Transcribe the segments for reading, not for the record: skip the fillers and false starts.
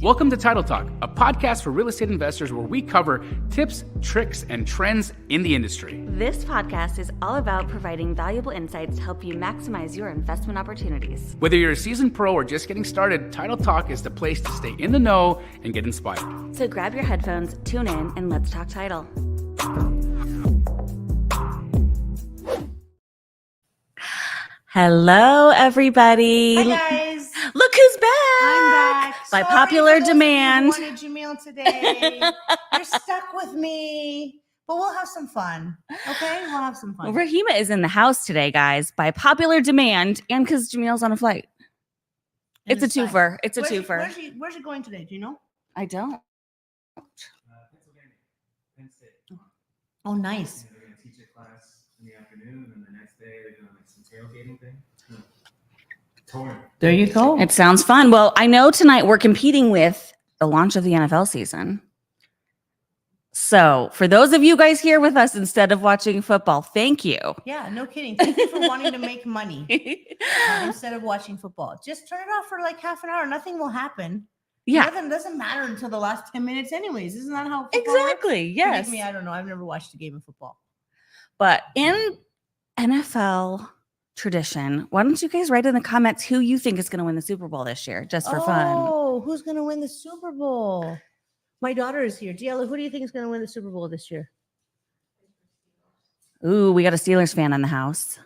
Welcome to Title Talk, a podcast for real estate investors where we cover tips, tricks, and trends in the industry. This podcast is all about providing valuable insights to help you maximize your investment opportunities. Whether you're a seasoned pro or just getting started, Title Talk is the place to stay in the know and get inspired. So grab your headphones, tune in, and let's talk title. Hello, everybody. Hi, guys. Look who's back. I'm back. By Sorry popular for those demand. who wanted Jamil today. You're stuck with me, but we'll have some fun. Okay? We'll have some fun. Rahima is in the house today, guys, by popular demand and because Jamil's on a flight. And It's a twofer. It's a Where's twofer. where's she going today? Do you know? I don't. Pennsylvania, Penn State. Oh, nice. They're going to teach a class in the afternoon, and the next day they're doing like some tailgating thing. Touring. There you go. It sounds fun. Well, I know tonight we're competing with the launch of the NFL season. So for those of you guys here with us instead of watching football, thank you. Yeah, no kidding. Thank you for wanting to make money instead of watching football. Just turn it off for like half an hour. Nothing will happen. Yeah, Nothing doesn't matter until the last 10 minutes anyways. Isn't that how football exactly. works? Yes. Forgive me, I don't know. I've never watched a game of football. But in NFL tradition, why don't you guys write in the comments who you think is going to win the Super Bowl this year, just for fun? Oh, who's going to win the Super Bowl? My daughter is here. Giella, who do you think is going to win the Super Bowl this year? Ooh, we got a Steelers fan in the house.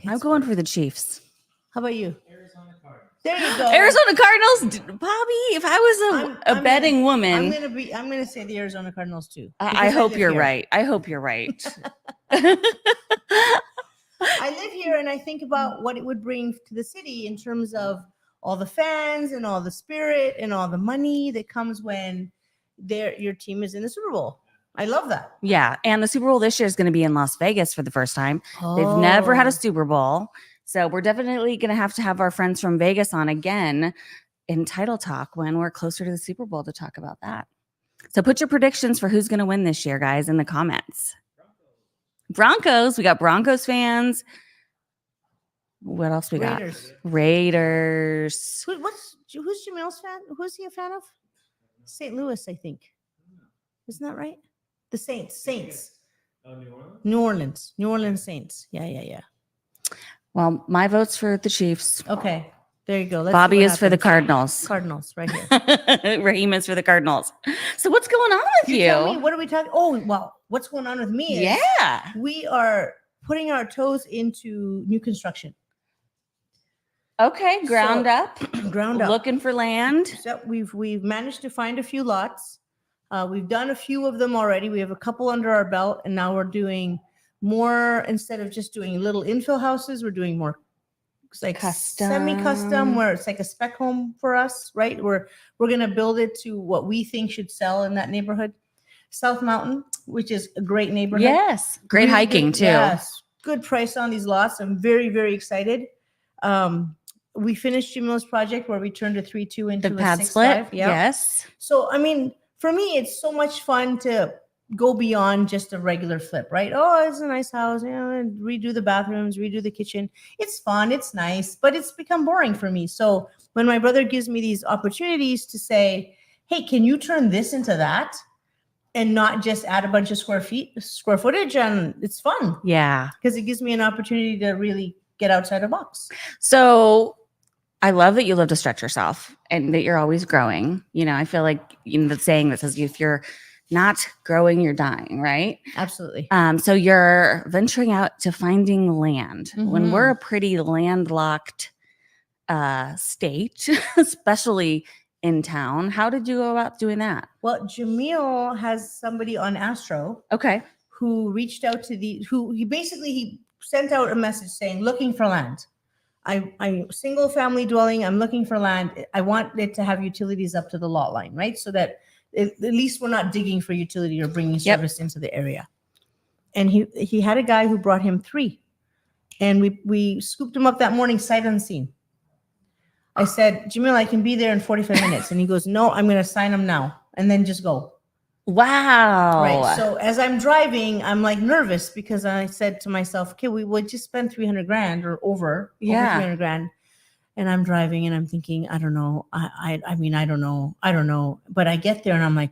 I'm going for the Chiefs. How about you? Arizona Cardinals. There you go. Arizona Cardinals, Bobby. If I was a I'm betting woman, I'm gonna say the Arizona Cardinals too. I because hope live you're here. right. I hope you're right. I live here and I think about what it would bring to the city in terms of all the fans and all the spirit and all the money that comes when your team is in the Super Bowl. I love that. Yeah, and the Super Bowl this year is going to be in Las Vegas for the first time. They've never had a Super Bowl. So we're definitely going to have our friends from Vegas on again in Title Talk when we're closer to the Super Bowl to talk about that. So put your predictions for who's going to win this year, guys, in the comments. Broncos. We got Broncos fans. What else we got? Raiders. Who's Jamil's fan? Who's he a fan of? St. Louis, I think. Isn't that right? The Saints. New Orleans Saints. Yeah. Well, my vote's for the Chiefs. Okay, there you go. Let's see Bobby what is for the happens. Cardinals. Cardinals, right here. Raheem is for the Cardinals. So what's going on with you? Tell me, what are we talking? Oh, well, what's going on with me? Is Yeah. we are putting our toes into new construction. Okay, ground up. Ground up. Looking for land. So we've managed to find a few lots. We've done a few of them already. We have a couple under our belt, and now we're doing more. Instead of just doing little infill houses, we're doing more like Custom. semi-custom, where it's like a spec home for us, right? We're gonna build it to what we think should sell in that neighborhood. South Mountain, which is a great neighborhood. Yes. Great Really hiking good- too. Yes, good price on these lots. I'm very, very excited. We finished Jamil's project where we turned a 3-2 into The a pad 6-5. split. Yeah. Yes. So, I mean, for me, it's so much fun to go beyond just a regular flip, right? Oh, it's a nice house. And redo the bathrooms, redo the kitchen. It's fun. It's nice, but it's become boring for me. So when my brother gives me these opportunities to say, hey, can you turn this into that? And not just add a bunch of square footage, and it's fun Yeah. because it gives me an opportunity to really get outside the box. So I love that you love to stretch yourself and that you're always growing. You know, I feel like the saying that says if you're not growing, you're dying, right? Absolutely. So you're venturing out to finding land when Mhm. we're a pretty landlocked state, especially in town. How did you go about doing that? Well, Jamil has somebody on Astro Okay. who reached out to he sent out a message saying, looking for land. I'm single family dwelling. I'm looking for land. I want it to have utilities up to the lot line, right? So that at least we're not digging for utility or bringing Yep. service into the area. And he had a guy who brought him 3. And we scooped him up that morning, sight unseen. I said, Jamil, I can be there in 45 minutes. And he goes, no, I'm going to sign them now and then just go. Wow. Right. So as I'm driving, I'm like nervous because I said to myself, okay, we would just spend 300 grand or over Yeah. 300 grand. And I'm driving and I'm thinking, I don't know. I mean, I don't know. But I get there and I'm like,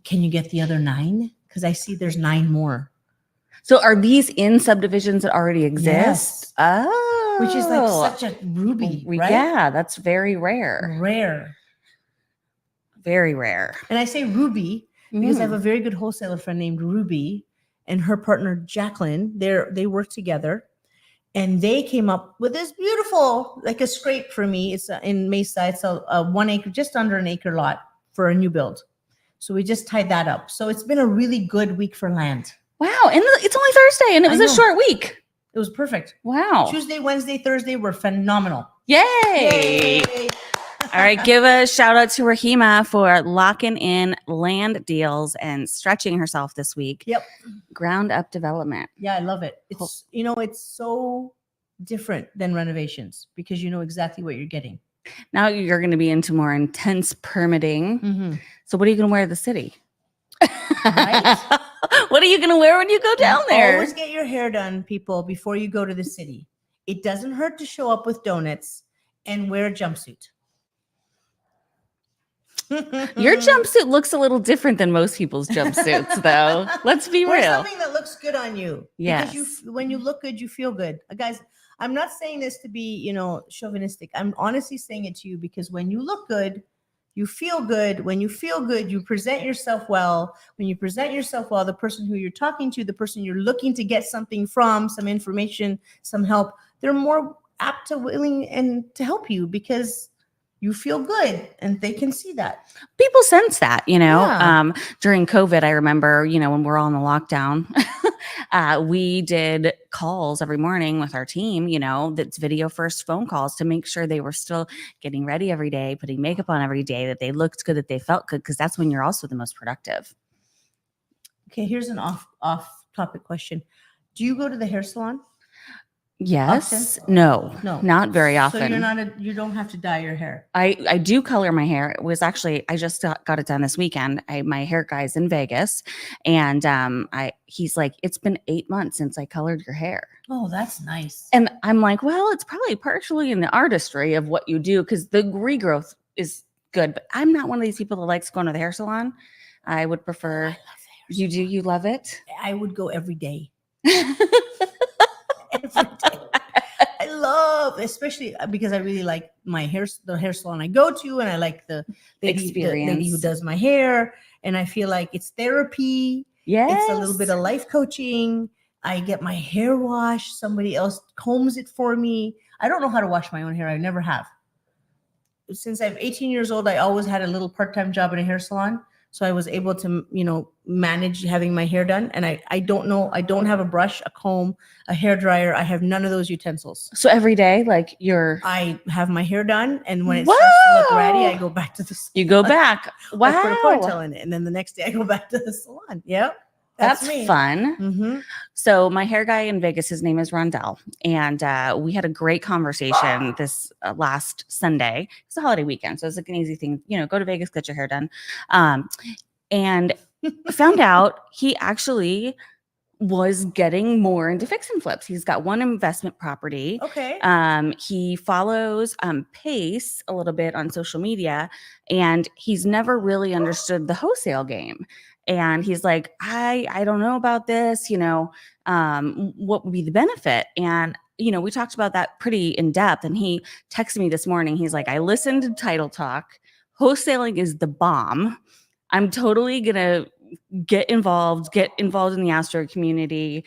can you get the other 9? Because I see there's 9 more. So are these in subdivisions that already exist? Yes. Oh. Which is like such a ruby, right? Yeah, that's very rare. Rare. Very rare. And I say Ruby because I have a very good wholesaler friend named Ruby and her partner Jacqueline. They work together. And they came up with this beautiful, like a scrape for me. It's in Mesa. It's a 1 acre, just under an acre lot for a new build. So we just tied that up. So it's been a really good week for land. Wow. And it's only Thursday and it was a short week. It was perfect. Wow. Tuesday, Wednesday, Thursday were phenomenal. Yay. All right. Give a shout out to Rahima for locking in land deals and stretching herself this week. Yep. Ground up development. Yeah, I love it. It's, it's so different than renovations because you know exactly what you're getting. Now you're going to be into more intense permitting. Mm-hmm. So what are you going to wear to the city? Right? What are you going to wear when you go down there? Always get your hair done, people, before you go to the city. It doesn't hurt to show up with donuts and wear a jumpsuit. Your jumpsuit looks a little different than most people's jumpsuits, though. Let's be Wear real. something that looks good on you. Yes. Because when you look good, you feel good. Guys, I'm not saying this to be, chauvinistic. I'm honestly saying it to you because when you look good, you feel good. When you feel good, you present yourself well. When you present yourself well, the person who you're talking to, the person you're looking to get something from, some information, some help, they're more apt to willing and to help you because you feel good and they can see that. People sense that, Yeah. During COVID, I remember, when we're all in the lockdown, we did calls every morning with our team, that's video first phone calls to make sure they were still getting ready every day, putting makeup on every day, that they looked good, that they felt good, because that's when you're also the most productive. Okay, here's an off topic question. Do you go to the hair salon? Yes. Often? No, No. not very often. So you don't have to dye your hair. I do color my hair. It was actually, I just got it done this weekend. My hair guy's in Vegas and he's like, it's been 8 months since I colored your hair. Oh, that's nice. And I'm like, well, it's probably partially in the artistry of what you do because the regrowth is good, but I'm not one of these people that likes going to the hair salon. I would prefer. I love the hair You do? You love it? I would go every day. Every day. I love, especially because I really like the hair salon I go to, and I like the lady who does my hair, and I feel like it's therapy. Yes. It's a little bit of life coaching. I get my hair washed. Somebody else combs it for me. I don't know how to wash my own hair. I never have. Since I'm 18 years old, I always had a little part-time job in a hair salon. So I was able to, manage having my hair done. And I don't know. I don't have a brush, a comb, a hair dryer. I have none of those utensils. So every day, I have my hair done. And when it starts to look ratty, I go back to the salon. You go back. Wow. I put a ponytail in it. And then the next day I go back to the salon. Yep. That's me. fun. Mm-hmm. So my hair guy in Vegas, his name is Rondell. And we had a great conversation this last Sunday. It's a holiday weekend. So it's like an easy thing, go to Vegas, get your hair done. And found out he actually was getting more into fix and flips. He's got one investment property. Okay. He follows Pace a little bit on social media, and he's never really understood the wholesale game. And he's like, I don't know about this, what would be the benefit? And, we talked about that pretty in depth. And he texted me this morning. He's like, I listened to Title Talk. Wholesaling is the bomb. I'm totally going to get involved in the Astro community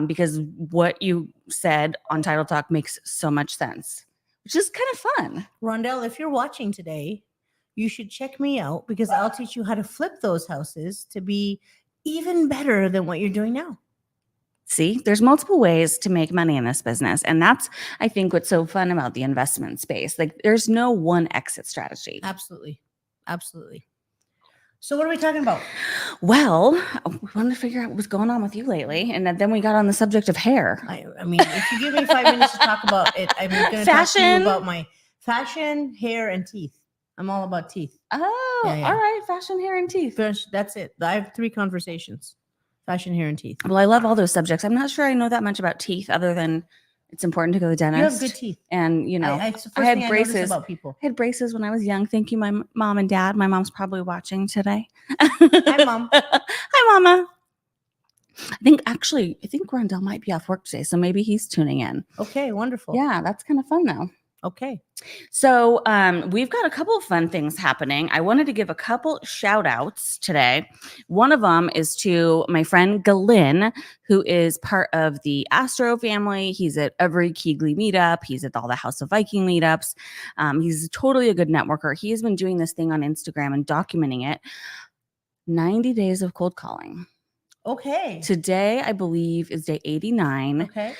because what you said on Title Talk makes so much sense, which is kind of fun. Rondell, if you're watching today, you should check me out because I'll teach you how to flip those houses to be even better than what you're doing now. See, there's multiple ways to make money in this business. And that's, I think, what's so fun about the investment space. Like, there's no one exit strategy. Absolutely. Absolutely. So what are we talking about? Well, we wanted to figure out what was going on with you lately. And then we got on the subject of hair. I mean, if you give me 5 minutes to talk about it, I'm going to talk to you about my fashion, hair, and teeth. I'm all about teeth. Oh, Yeah. All right. Fashion, hair, and teeth. That's it. I have 3 conversations. Fashion, hair, and teeth. Well, I love all those subjects. I'm not sure I know that much about teeth other than It's important to go to the You dentist. have good teeth. And, you know, It's the first I had thing I notice braces. about people. I had braces when I was young. Thank you, my mom and dad. My mom's probably watching today. Hi, Mom. Hi, Mama. I think Rondell might be off work today, so maybe he's tuning in. Okay, wonderful. Yeah, that's kind of fun though. Okay. So we've got a couple of fun things happening. I wanted to give a couple shout outs today. One of them is to my friend Glenn, who is part of the Astro family. He's at every Keighley meetup. He's at all the House of Viking meetups. He's totally a good networker. He has been doing this thing on Instagram and documenting it. 90 days of cold calling. Okay. Today, I believe, is day 89. Okay.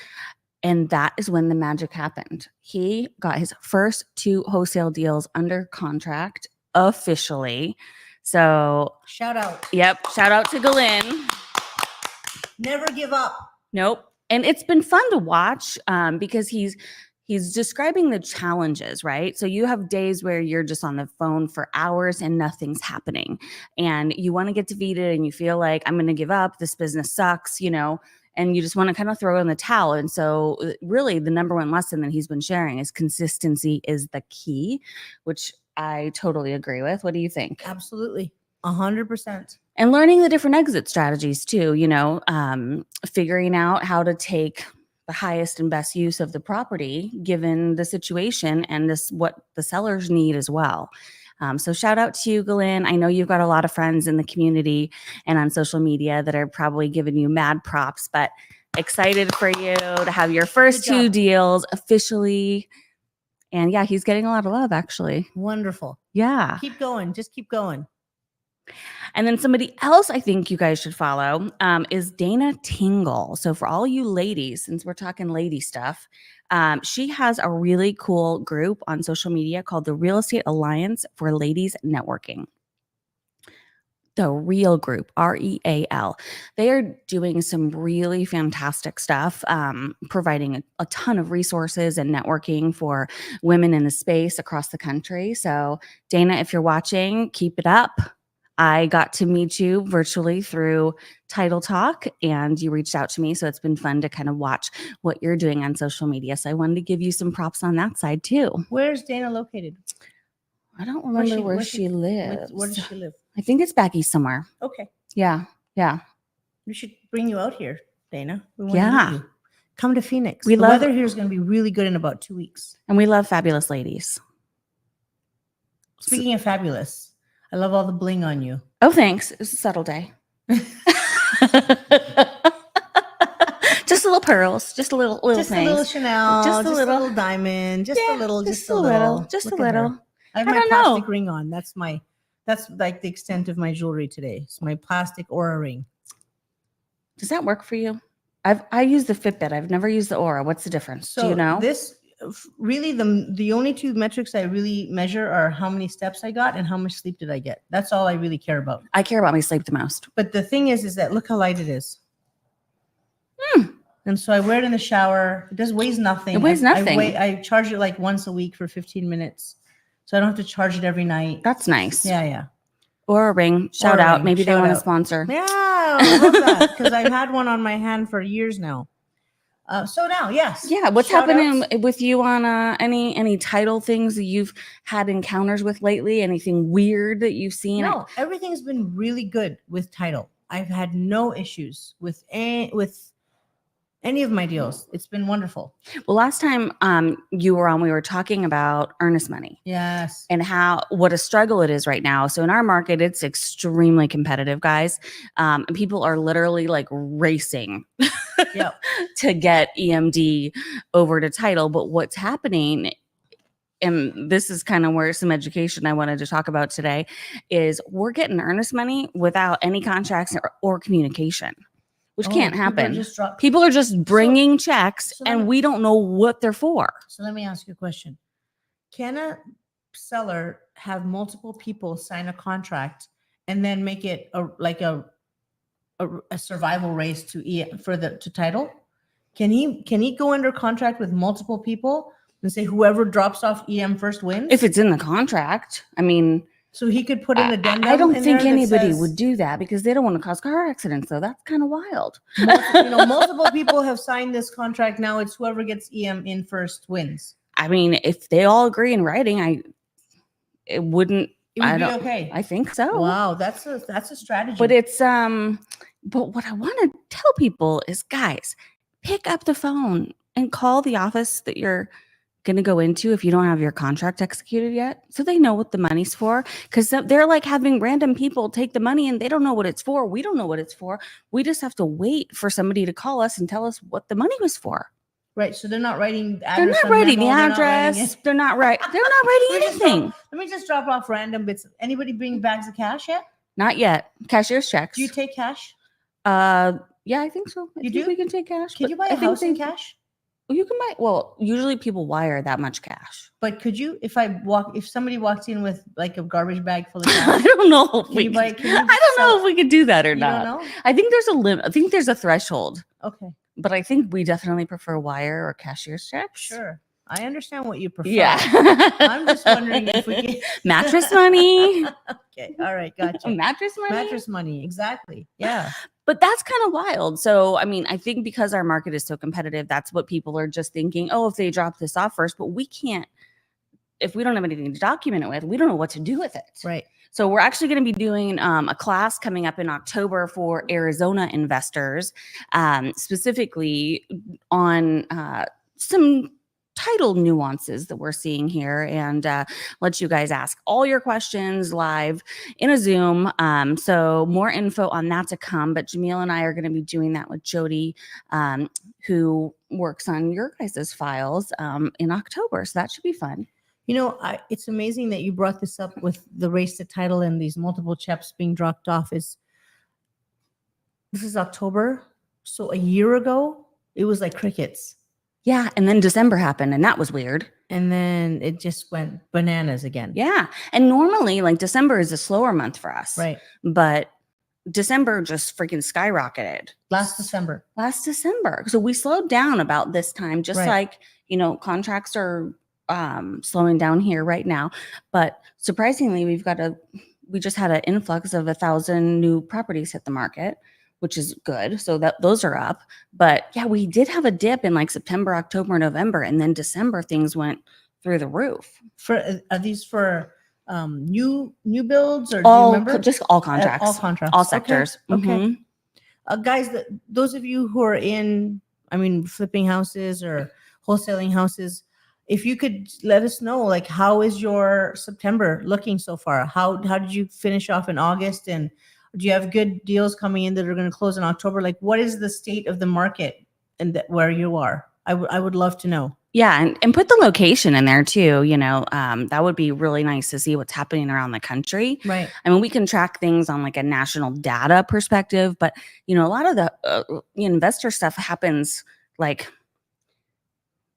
And that is when the magic happened. He got his first 2 wholesale deals under contract officially. So, Shout out. yep, shout out to Glenn. Never give up. Nope. And it's been fun to watch because he's describing the challenges, right? So you have days where you're just on the phone for hours and nothing's happening. And you want to get defeated and you feel like, I'm going to give up. This business sucks, you know, and you just want to kind of throw in the towel. And so really the number one lesson that he's been sharing is consistency is the key, which I totally agree with. What do you think? Absolutely. 100%. And learning the different exit strategies too, you know, figuring out how to take the highest and best use of the property given the situation and what the sellers need as well. So shout out to you, Glenn. I know you've got a lot of friends in the community and on social media that are probably giving you mad props, but excited for you to have your first 2 deals officially. And yeah, he's getting a lot of love actually. Wonderful. Yeah. Keep going. Just keep going. And then somebody else I think you guys should follow is Dana Tingle. So for all you ladies, since we're talking lady stuff, she has a really cool group on social media called the Real Estate Alliance for Ladies Networking. The Real Group, REAL. They are doing some really fantastic stuff, providing a ton of resources and networking for women in the space across the country. So Dana, if you're watching, keep it up. I got to meet you virtually through Title Talk and you reached out to me. So it's been fun to kind of watch what you're doing on social media. So I wanted to give you some props on that side too. Where's Dana located? I don't remember where she lives. Where does she live? I think it's back east somewhere. Okay. Yeah. Yeah. We should bring you out here, Dana. We want Yeah. to meet you. Come to Phoenix. We The love- weather here is going to be really good in about 2 weeks. And we love fabulous ladies. Speaking of fabulous, I love all the bling on you. Oh, thanks. It's a subtle day. Just little pearls, just a little Just things. a little Chanel, Just a just little- a little diamond, just Yeah, a little, just a little. Look at her. I have I my don't plastic know. ring on. That's like the extent of my jewelry today. It's my plastic Aura ring. Does that work for you? I use the Fitbit. I've never used the Aura. What's the difference? So Do you know? this really the only 2 metrics I really measure are how many steps I got and how much sleep did I get. That's all I really care about. I care about my sleep the most. But the thing is that look how light it is. Hmm. And so I wear it in the shower. It weighs nothing. It weighs nothing. I charge it like once a week for 15 minutes. So I don't have to charge it every night. That's nice. Yeah. Or a ring. Shout Or a out. ring. Maybe they Shout want to out. sponsor. Yeah, I love that because I've had one on my hand for years now. So now, yes. Yeah. What's Shout happening outs. with you on any title things that you've had encounters with lately? Anything weird that you've seen? No, everything's been really good with title. I've had no issues with any of my deals. It's been wonderful. Well, last time you were on, we were talking about earnest money. Yes. And what a struggle it is right now. So in our market, it's extremely competitive, guys. And people are literally like racing Yep. to get EMD over to title. But what's happening, and this is kind of where some education I wanted to talk about today, is we're getting earnest money without any contracts or communication, which can't people happen. People are just bringing checks so let and me- we don't know what they're for. So let me ask you a question. Can a seller have multiple people sign a contract and then make it a survival race to title? Can he go under contract with multiple people and say whoever drops off EM first wins? If it's in the contract, I mean, So he could put an addendum. I don't in think there that anybody says, would do that because they don't want to cause car accidents. So that's kind of wild. multiple people have signed this contract. Now it's whoever gets EM in first wins. I mean, if they all agree in writing, it wouldn't. It would be okay. I think so. Wow, that's a strategy. But but what I want to tell people is, guys, pick up the phone and call the office that you're going to go into if you don't have your contract executed yet, so they know what the money's for, because they're like having random people take the money and they don't know what it's for. We don't know what it's for. We just have to wait for somebody to call us and tell us what the money was for. Right. So they're not writing the They're address. not writing the address. They're not writing anything. Let me just drop off random bits. Anybody bring bags of cash yet? Not yet. Cashier's checks. Do you take cash? Yeah, I think so. You think do? we can take cash. Can you buy a house in cash? You can buy. Well, usually people wire that much cash. But could you, if somebody walked in with like a garbage bag full of cash? I don't know. I don't know if we could do that or not. Don't know? I think there's a limit. I think there's a threshold. Okay. But I think we definitely prefer wire or cashier's checks. Sure. I understand what you prefer. Yeah. I'm just wondering if we can. Mattress money. Okay. All right. Gotcha. Mattress money. Mattress money. Exactly. Yeah. But that's kind of wild. So, I mean, I think because our market is so competitive, that's what people are just thinking, oh, if they drop this off first, but we can't, if we don't have anything to document it with, we don't know what to do with it. Right. So we're actually going to be doing a class coming up in October for Arizona investors, specifically on some title nuances that we're seeing here, and let you guys ask all your questions live in a Zoom. So more info on that to come, but Jamil and I are going to be doing that with Jody, who works on your guys' files in October. So that should be fun. It's amazing that you brought this up with the race to title and these multiple checks being dropped off. This is October. So a year ago, it was like crickets. Yeah. And then December happened and that was weird. And then it just went bananas again. Yeah. And normally like December is a slower month for us. Right. But December just freaking skyrocketed. Last December. So we slowed down about this time, just like, contracts are slowing down here right now. But surprisingly, we just had an influx of 1,000 new properties hit the market, which is good. So those are up. But yeah, we did have a dip in like September, October, November, and then December things went through the roof. Are these for new builds or all, do you remember? Just all contracts, all sectors. Okay. Guys, those of you who are flipping houses or wholesaling houses, if you could let us know, like, how is your September looking so far? How did you finish off in August? And do you have good deals coming in that are going to close in October? Like, what is the state of the market and where you are? I would love to know. Yeah. And put the location in there too. That would be really nice to see what's happening around the country. Right. I mean, we can track things on like a national data perspective, but a lot of the investor stuff happens like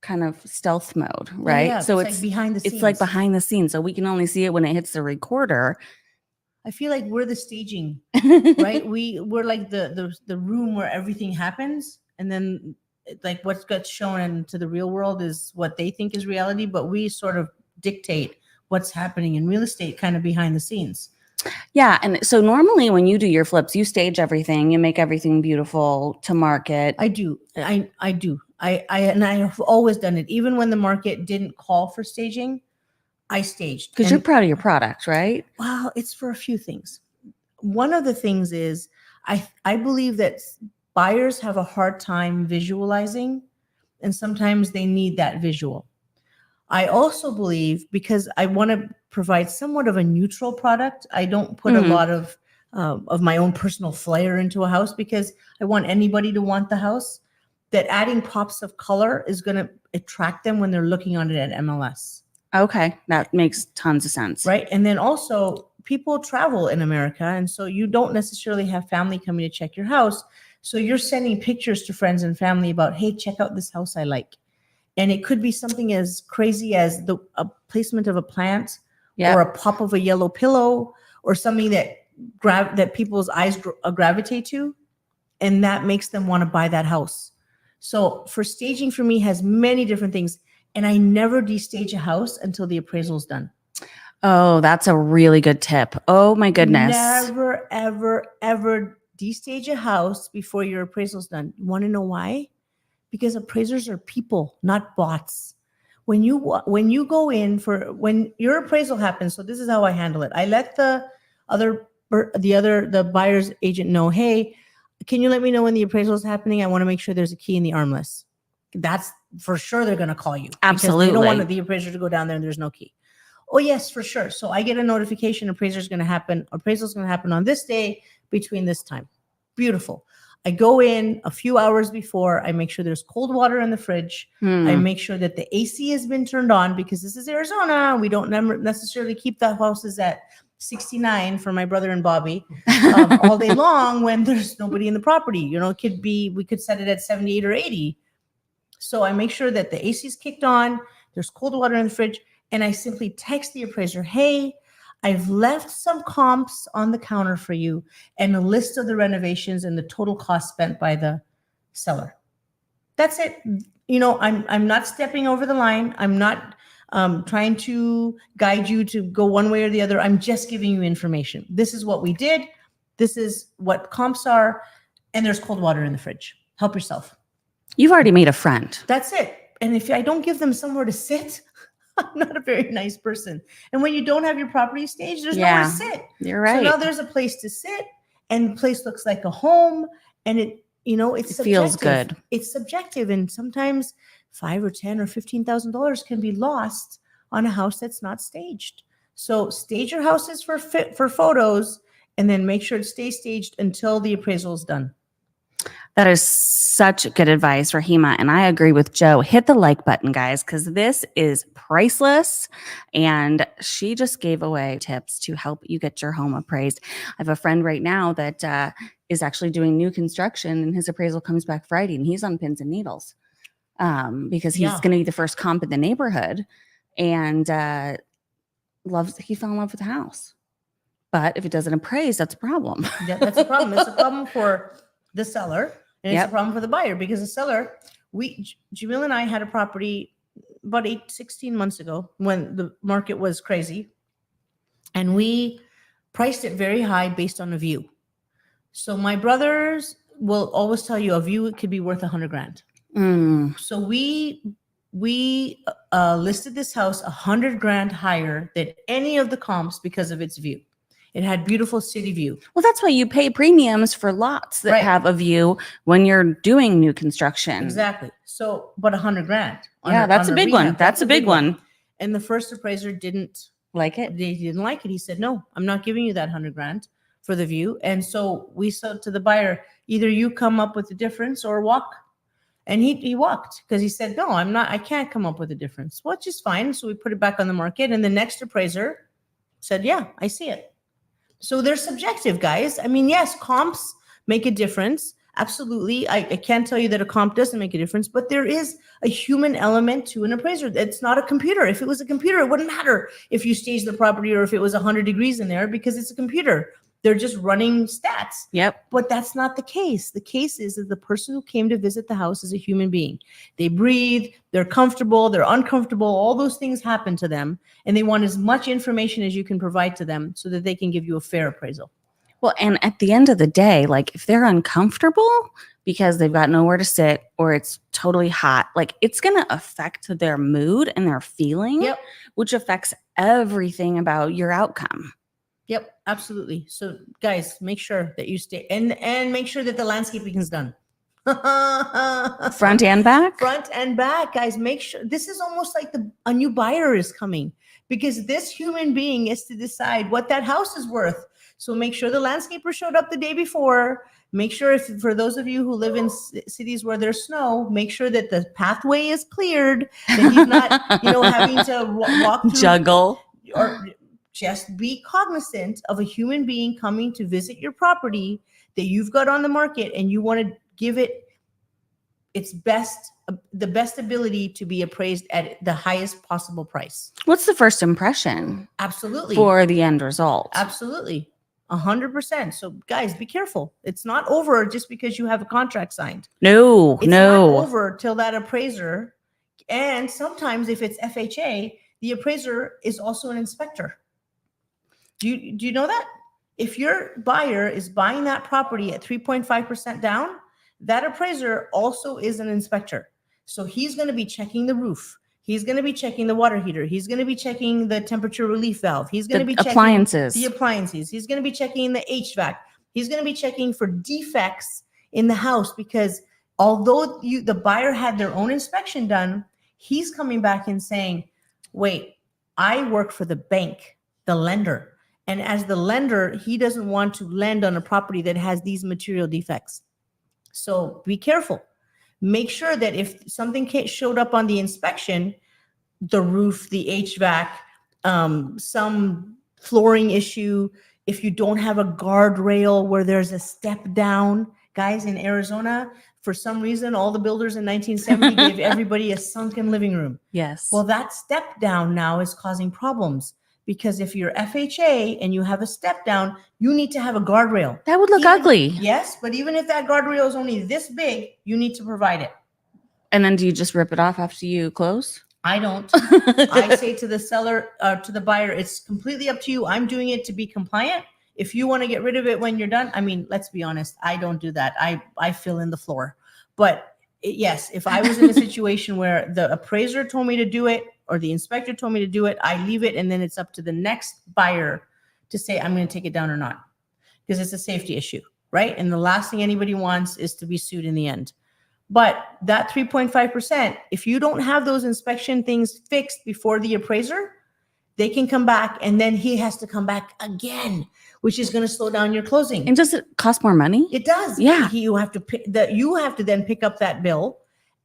kind of stealth mode, right? Yeah, so it's like behind the scenes. It's like behind the scenes. So we can only see it when it hits the recorder. I feel like we're the staging, right? We're like the room where everything happens, and then like what gets shown into the real world is what they think is reality, but we sort of dictate what's happening in real estate kind of behind the scenes. Yeah. And so normally when you do your flips, you stage everything, you make everything beautiful to market. I do. I do. I have always done it. Even when the market didn't call for staging, I staged. Because you're proud of your product, right? Well, it's for a few things. One of the things is I believe that buyers have a hard time visualizing, and sometimes they need that visual. I also believe, because I want to provide somewhat of a neutral product, I don't put a lot of my own personal flair into a house, because I want anybody to want the house, that adding pops of color is going to attract them when they're looking on it at MLS. Okay. That makes tons of sense. Right. And then also people travel in America. And so you don't necessarily have family coming to check your house. So you're sending pictures to friends and family about, hey, check out this house I like. And it could be something as crazy as a placement of a plant, or a pop of a yellow pillow, or something that people's eyes gravitate to. And that makes them want to buy that house. So for staging, for me, has many different things. And I never destage a house until the appraisal is done. Oh, that's a really good tip. Oh my goodness. Never, ever, ever destage a house before your appraisal's done. You want to know why? Because appraisers are people, not bots. When you go in for when your appraisal happens, so this is how I handle it. I let the buyer's agent know, hey, can you let me know when the appraisal is happening? I want to make sure there's a key in the armless. That's for sure they're going to call you. Absolutely. Because they don't want the appraiser to go down there and there's no key. Oh, yes, for sure. So I get a notification, appraisal's going to happen on this day between this time. Beautiful. I go in a few hours before. I make sure there's cold water in the fridge. I make sure that the AC has been turned on because this is Arizona. We don't necessarily keep the houses at 69 for my brother and Bobby all day long when there's nobody in the property. You know, we could set it at 78 or 80. So I make sure that the AC is kicked on. There's cold water in the fridge. And I simply text the appraiser, hey, I've left some comps on the counter for you and a list of the renovations and the total cost spent by the seller. That's it. You know, I'm not stepping over the line. I'm not trying to guide you to go one way or the other. I'm just giving you information. This is what we did. This is what comps are. And there's cold water in the fridge. Help yourself. You've already made a friend. That's it. And if I don't give them somewhere to sit, I'm not a very nice person. And when you don't have your property staged, there's nowhere to sit. You're right. So now there's a place to sit and the place looks like a home and it feels good. It's subjective. And sometimes $5,000 or $10,000 or $15,000 can be lost on a house that's not staged. So stage your houses for photos and then make sure it stays staged until the appraisal is done. That is such good advice, Rahima. And I agree with Joe. Hit the like button, guys, because this is priceless. And she just gave away tips to help you get your home appraised. I have a friend right now that is actually doing new construction and his appraisal comes back Friday and he's on pins and needles because he's going to be the first comp in the neighborhood and he fell in love with the house. But if it doesn't appraise, that's a problem. Yeah, that's a problem. It's a problem for the seller. And it's a problem for the buyer because the seller, Jamil and I had a property about 16 months ago when the market was crazy. And we priced it very high based on a view. So my brothers will always tell you a view could be worth $100,000. So we listed this house $100,000 higher than any of the comps because of its view. It had beautiful city view. Well, that's why you pay premiums for lots that have a view when you're doing new construction. Exactly. So, but $100,000. Yeah, that's a big one. That's a big one. And the first appraiser didn't like it. They didn't like it. He said, no, I'm not giving you that $100,000 for the view. And so we said to the buyer, either you come up with the difference or walk. And he walked because he said, no, I can't come up with a difference, which is fine. So we put it back on the market. And the next appraiser said, yeah, I see it. So they're subjective, guys. I mean, yes, comps make a difference. Absolutely. I can't tell you that a comp doesn't make a difference, but there is a human element to an appraiser. It's not a computer. If it was a computer, it wouldn't matter if you staged the property or if it was 100 degrees in there because it's a computer. They're just running stats. Yep. But that's not the case. The case is that the person who came to visit the house is a human being. They breathe, they're comfortable, they're uncomfortable, all those things happen to them. And they want as much information as you can provide to them so that they can give you a fair appraisal. Well, and at the end of the day, like if they're uncomfortable because they've got nowhere to sit or it's totally hot, like it's going to affect their mood and their feeling, which affects everything about your outcome. Yep, absolutely. So guys, make sure that you stay and make sure that the landscaping is done. Front and back? Front and back, guys. Make sure this is almost like a new buyer is coming because this human being is to decide what that house is worth. So make sure the landscaper showed up the day before. Make sure for those of you who live in cities where there's snow, make sure that the pathway is cleared, that he's not, having to walk through, juggle or just be cognizant of a human being coming to visit your property that you've got on the market and you want to give it its best, the best ability to be appraised at the highest possible price. What's the first impression? Absolutely. For the end result. Absolutely. 100%. So guys, be careful. It's not over just because you have a contract signed. No. It's not over till that appraiser. And sometimes if it's FHA, the appraiser is also an inspector. Do you know that? If your buyer is buying that property at 3.5% down, that appraiser also is an inspector. So he's going to be checking the roof. He's going to be checking the water heater. He's going to be checking the temperature relief valve. He's going to be checking appliances. the appliances. He's going to be checking the HVAC. He's going to be checking for defects in the house, because although the buyer had their own inspection done, he's coming back and saying, wait, I work for the bank, the lender. And as the lender, he doesn't want to lend on a property that has these material defects. So be careful. Make sure that if something showed up on the inspection, the roof, the HVAC, some flooring issue, if you don't have a guardrail where there's a step down, guys, in Arizona, for some reason, all the builders in 1970 gave everybody a sunken living room. Yes. Well, that step down now is causing problems, because if you're FHA and you have a step down, you need to have a guardrail. That would look ugly. Yes, but even if that guardrail is only this big, you need to provide it. And then do you just rip it off after you close? I don't. I say to the seller, to the buyer, it's completely up to you. I'm doing it to be compliant. If you want to get rid of it when you're done, I mean, let's be honest, I don't do that. I fill in the floor. But yes, if I was in a situation where the appraiser told me to do it or the inspector told me to do it, I leave it, and then it's up to the next buyer to say, I'm going to take it down or not, because it's a safety issue, right? And the last thing anybody wants is to be sued in the end. But that 3.5%, if you don't have those inspection things fixed before the appraiser, they can come back, and then he has to come back again, which is going to slow down your closing. And does it cost more money? It does. Yeah. You have to then pick up that bill,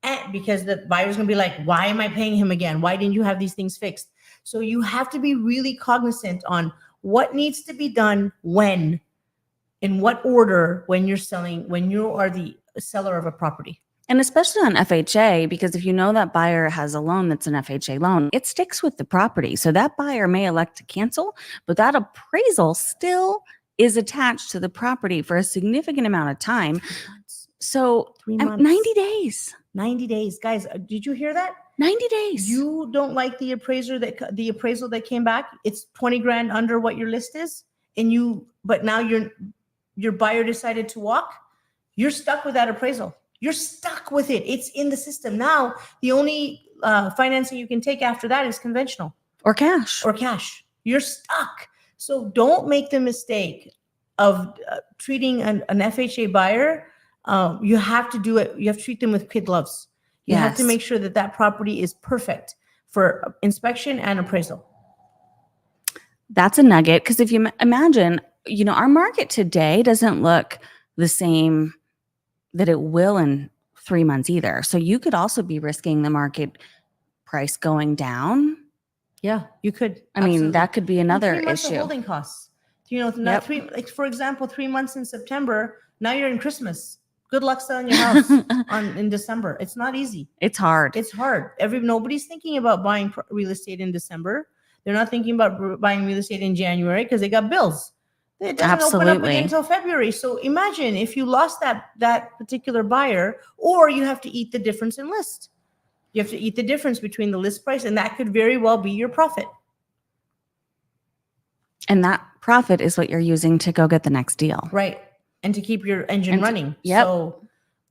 and because the buyer's going to be like, why am I paying him again? Why didn't you have these things fixed? So you have to be really cognizant on what needs to be done when, in what order, when you're selling, when you are the seller of a property. And especially on FHA, because if you know that buyer has a loan that's an FHA loan, it sticks with the property. So that buyer may elect to cancel, but that appraisal still is attached to the property for a significant amount of time. So 3 months. 90 days. 90 days. Guys, did you hear that? 90 days. You don't like the appraisal that came back. It's 20 grand under what your list is. But now your buyer decided to walk. You're stuck with that appraisal. You're stuck with it. It's in the system. Now, the only financing you can take after that is conventional. Or cash. You're stuck. So don't make the mistake of treating an FHA buyer. You have to do it. You have to treat them with kid gloves. You have to make sure that property is perfect for inspection and appraisal. That's a nugget. Because if you imagine, our market today doesn't look the same that it will in 3 months either. So you could also be risking the market price going down. Yeah, you could. I mean, that could be another 3 months of issue. holding costs. For example, 3 months in September, now you're in Christmas. Good luck selling your house in December. It's not easy. It's hard. It's hard. Nobody's thinking about buying real estate in December. They're not thinking about buying real estate in January because they got bills. It doesn't open up again until February. So imagine if you lost that particular buyer, or you have to eat the difference in list. You have to eat the difference between the list price, and that could very well be your profit. And that profit is what you're using to go get the next deal. Right. And to keep your engine running. Yep. So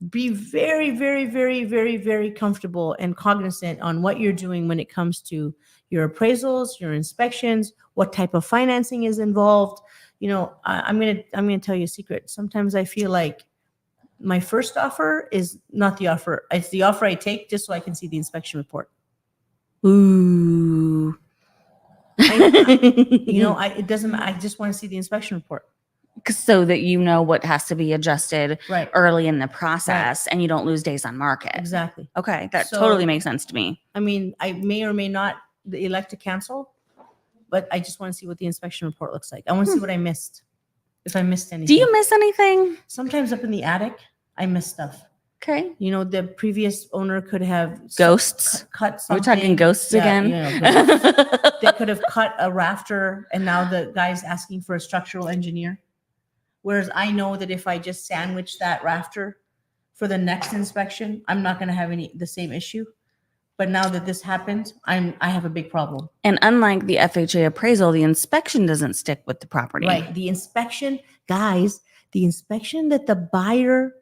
be very, very, very, very, very comfortable and cognizant on what you're doing when it comes to your appraisals, your inspections, what type of financing is involved. I'm gonna tell you a secret. Sometimes I feel like my first offer is not the offer. It's the offer I take just so I can see the inspection report. Ooh. It doesn't. I just want to see the inspection report. So that you know what has to be adjusted early in the process, and you don't lose days on market. Exactly. Okay, that totally makes sense to me. I mean, I may or may not elect to cancel, but I just want to see what the inspection report looks like. I want to see what I missed. If I missed anything. Do you miss anything? Sometimes up in the attic, I miss stuff. Okay. The previous owner could have ghosts. Cut something. We're talking ghosts again. Ghosts. They could have cut a rafter, and now the guy's asking for a structural engineer. Whereas I know that if I just sandwich that rafter for the next inspection, I'm not going to have the same issue. But now that this happened, I have a big problem. And unlike the FHA appraisal, the inspection doesn't stick with the property. Right. The inspection, guys, the inspection that the buyer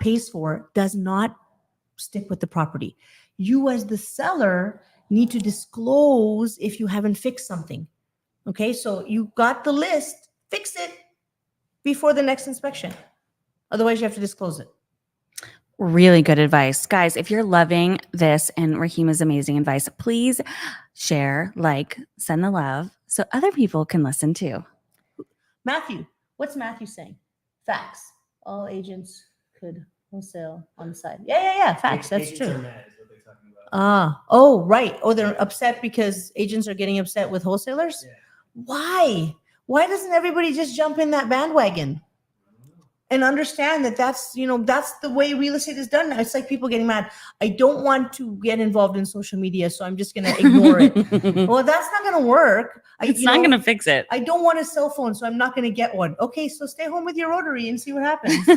pays for does not stick with the property. You as the seller need to disclose if you haven't fixed something. Okay. So you got the list, fix it before the next inspection. Otherwise you have to disclose it. Really good advice. Guys, if you're loving this and Rahima's amazing advice, please share, like, send the love so other people can listen too. Matthew, what's Matthew saying? Facts. All agents could wholesale on the side. Yeah. Facts. That's Agents are true. mad is what they're talking about. Oh, right. Oh, they're upset because agents are getting upset with wholesalers? Yeah. Why? Why doesn't everybody just jump in that bandwagon and understand that that's the way real estate is done now? It's like people getting mad. I don't want to get involved in social media, so I'm just going to ignore it. Well, that's not going to work. It's not going to fix it. I don't want a cell phone, so I'm not going to get one. Okay, so stay home with your rotary and see what happens.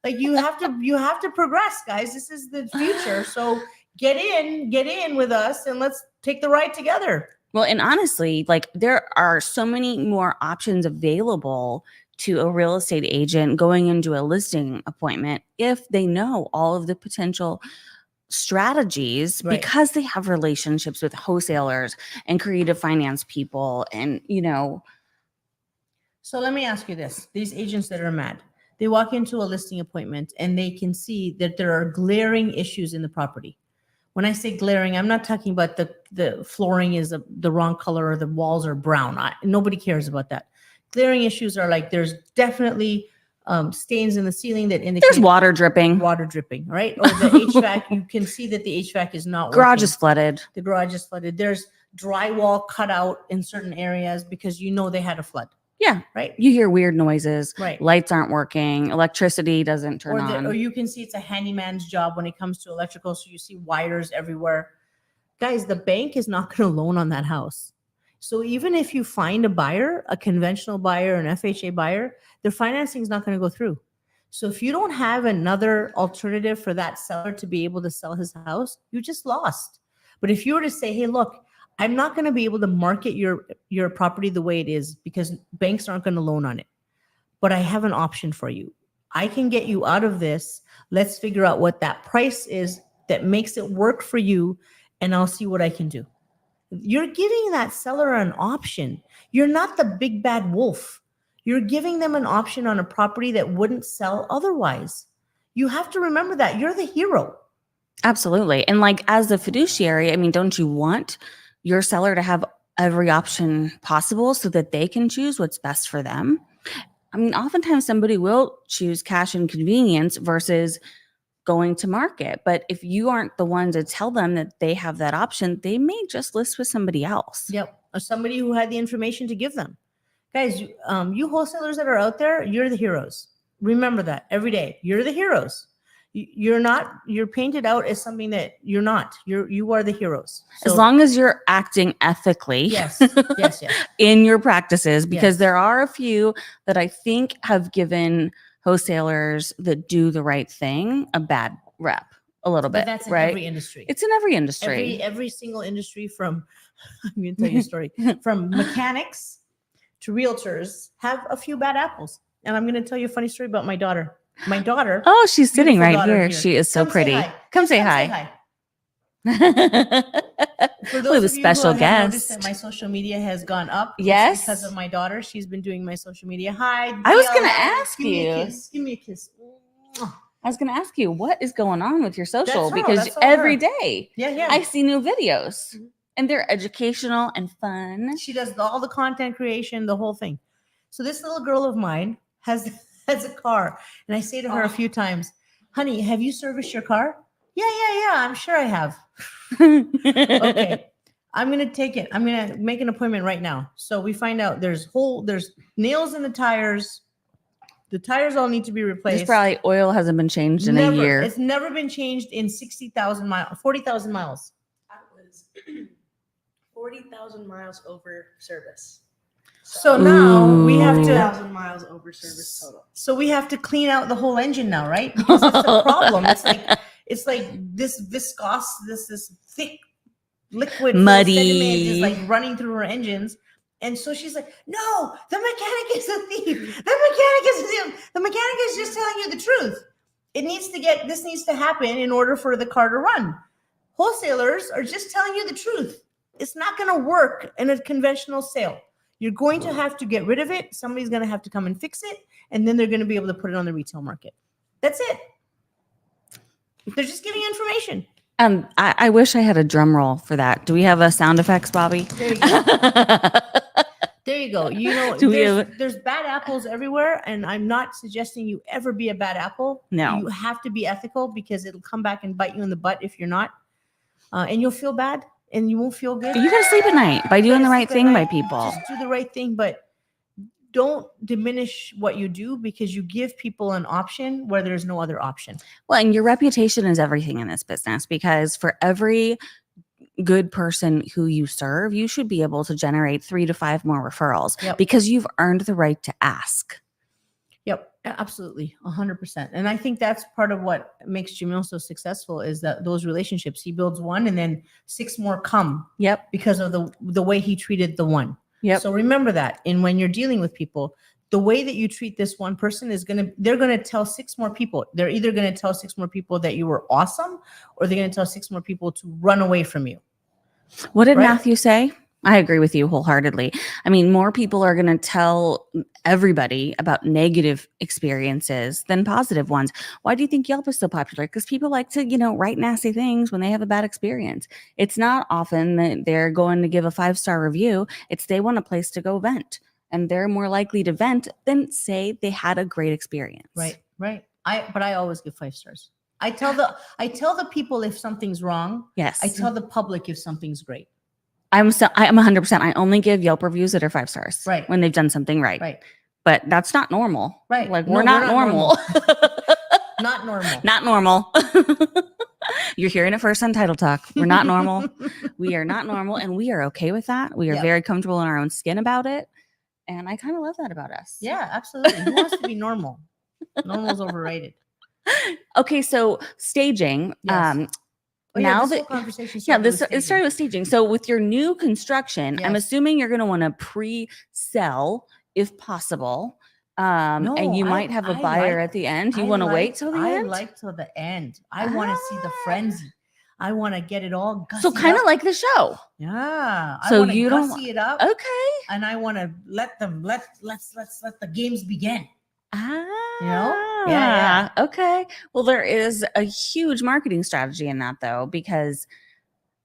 Like you have to progress, guys. This is the future. So get in with us and let's take the ride together. Well, and honestly, like there are so many more options available to a real estate agent going into a listing appointment if they know all of the potential strategies, Right. because they have relationships with wholesalers and creative finance people and, So let me ask you this. These agents that are mad, they walk into a listing appointment and they can see that there are glaring issues in the property. When I say glaring, I'm not talking about the flooring is the wrong color or the walls are brown. Nobody cares about that. Glaring issues are like there's definitely stains in the ceiling that indicate there's water dripping. Right? Or the HVAC, you can see that the HVAC is not Garage working. is flooded. The garage is flooded. There's drywall cut out in certain areas because they had a flood. Yeah. Right? You hear weird noises. Right. Lights aren't working. Electricity doesn't turn on. Or you can see it's a handyman's job when it comes to electrical. So you see wires everywhere. Guys, the bank is not going to loan on that house. So even if you find a buyer, a conventional buyer, an FHA buyer, their financing is not going to go through. So if you don't have another alternative for that seller to be able to sell his house, you just lost. But if you were to say, hey, look, I'm not going to be able to market your property the way it is because banks aren't going to loan on it. But I have an option for you. I can get you out of this. Let's figure out what that price is that makes it work for you, and I'll see what I can do. You're giving that seller an option. You're not the big bad wolf. You're giving them an option on a property that wouldn't sell otherwise. You have to remember that. You're the hero. Absolutely. And like as the fiduciary, I mean, don't you want your seller to have every option possible so that they can choose what's best for them? I mean, oftentimes somebody will choose cash and convenience versus going to market. But if you aren't the one to tell them that they have that option, they may just list with somebody else. Yep. Or somebody who had the information to give them. Guys, you wholesalers that are out there, you're the heroes. Remember that every day. You're the heroes. You're painted out as something that you're not. You are the heroes. As long as you're acting ethically. Yes. In your practices, because Yes. there are a few that I think have given wholesalers that do the right thing a bad rep a little But bit, that's in right? every industry. It's in every industry. Every single industry from, I'm going to tell you a story, from mechanics to realtors have a few bad apples. And I'm going to tell you a funny story about my daughter. My daughter. Oh, she's sitting beautiful right daughter here. She is so Come say pretty. hi. Come say Come hi. For We have a those of you who special have noticed guest. that my social media has gone up. it's Yes. because of my daughter. She's been doing my social media. Hi. I was Dale. gonna ask Give me a you. kiss. Give me a kiss. I was going to ask you, what is going on with your social? That's her. Because That's all every her. day Yeah. I see new videos Mhm. and they're educational and fun. She does all the content creation, the whole thing. So this little girl of mine has a car. And I say to her a few times, honey, have you serviced your car? Yeah. I'm sure I have. Okay. I'm going to take it. I'm going to make an appointment right now. So we find out there's nails in the tires. The tires all need to be replaced. This probably oil hasn't been changed in a year. It's never been changed in 60,000 miles, 40,000 miles. That was 40,000 miles over service. So now we have to 40,000 miles over service total. So we have to clean out the whole engine now, right? Because that's the problem. It's like this viscous, this thick liquid, Muddy. sediment is like running through her engines. And so she's like, no, the mechanic is a thief. The mechanic is a thief. The mechanic is just telling you the truth. This needs to happen in order for the car to run. Wholesalers are just telling you the truth. It's not going to work in a conventional sale. You're going to have to get rid of it. Somebody's going to have to come and fix it. And then they're going to be able to put it on the retail market. That's it. They're just giving you information. I wish I had a drum roll for that. Do we have a sound effects, Bobby? There you go. There you go. You know, there's bad apples everywhere, and I'm not suggesting you ever be a bad apple. No. You have to be ethical because it'll come back and bite you in the butt if you're not. And you'll feel bad and you won't feel good. You gotta sleep at night by doing the right thing by people. Just do the right thing, but don't diminish what you do because you give people an option where there's no other option. Well, and your reputation is everything in this business, because for every good person who you serve, you should be able to generate 3 to 5 more referrals. Yep. Because you've earned the right to ask. Yep, absolutely, 100%. And I think that's part of what makes Jamil so successful is that those relationships. He builds one, and then 6 more come. Yep. Because of the way he treated the one. Yep. So remember that. And when you're dealing with people, the way that you treat this one person they're going to tell 6 more people. They're either going to tell 6 more people that you were awesome, or they're going to tell 6 more people to run away from you. What did Right? Matthew say? I agree with you wholeheartedly. I mean, more people are going to tell everybody about negative experiences than positive ones. Why do you think Yelp is so popular? Because people like to, write nasty things when they have a bad experience. It's not often that they're going to give a 5-star review. It's they want a place to go vent. And they're more likely to vent than say they had a great experience. Right. But I always give 5 stars. I tell the people if something's wrong. Yes. I tell the public if something's great. I'm 100%. I only give Yelp reviews that are 5 stars. Right. When they've done something right. Right. But that's not normal. Right. Like No, we're not normal. Not normal. Not normal. You're hearing it first on Title Talk. We're not normal. We are not normal, and we are okay with that. We are Yep. very comfortable in our own skin about it. And I kind of love that about us. Yeah, absolutely. Who wants to be normal? Normal's overrated. Okay, so staging. Yes. Now this that whole conversation yeah, started with it staging. started with staging. So with your new construction, I'm Yes. assuming you're going to want to pre-sell if possible. And you No, might have a I buyer like- at the end. You I want to wait like- till the I end? like till the end. I want to see the frenzy. I want to get it all gussied So kind of up. like the show. Yeah. I So wanna you don't gussy it up, Okay. and I want to let the games begin. Ah, Yeah. Okay. Well, there is a huge marketing strategy in that, though, because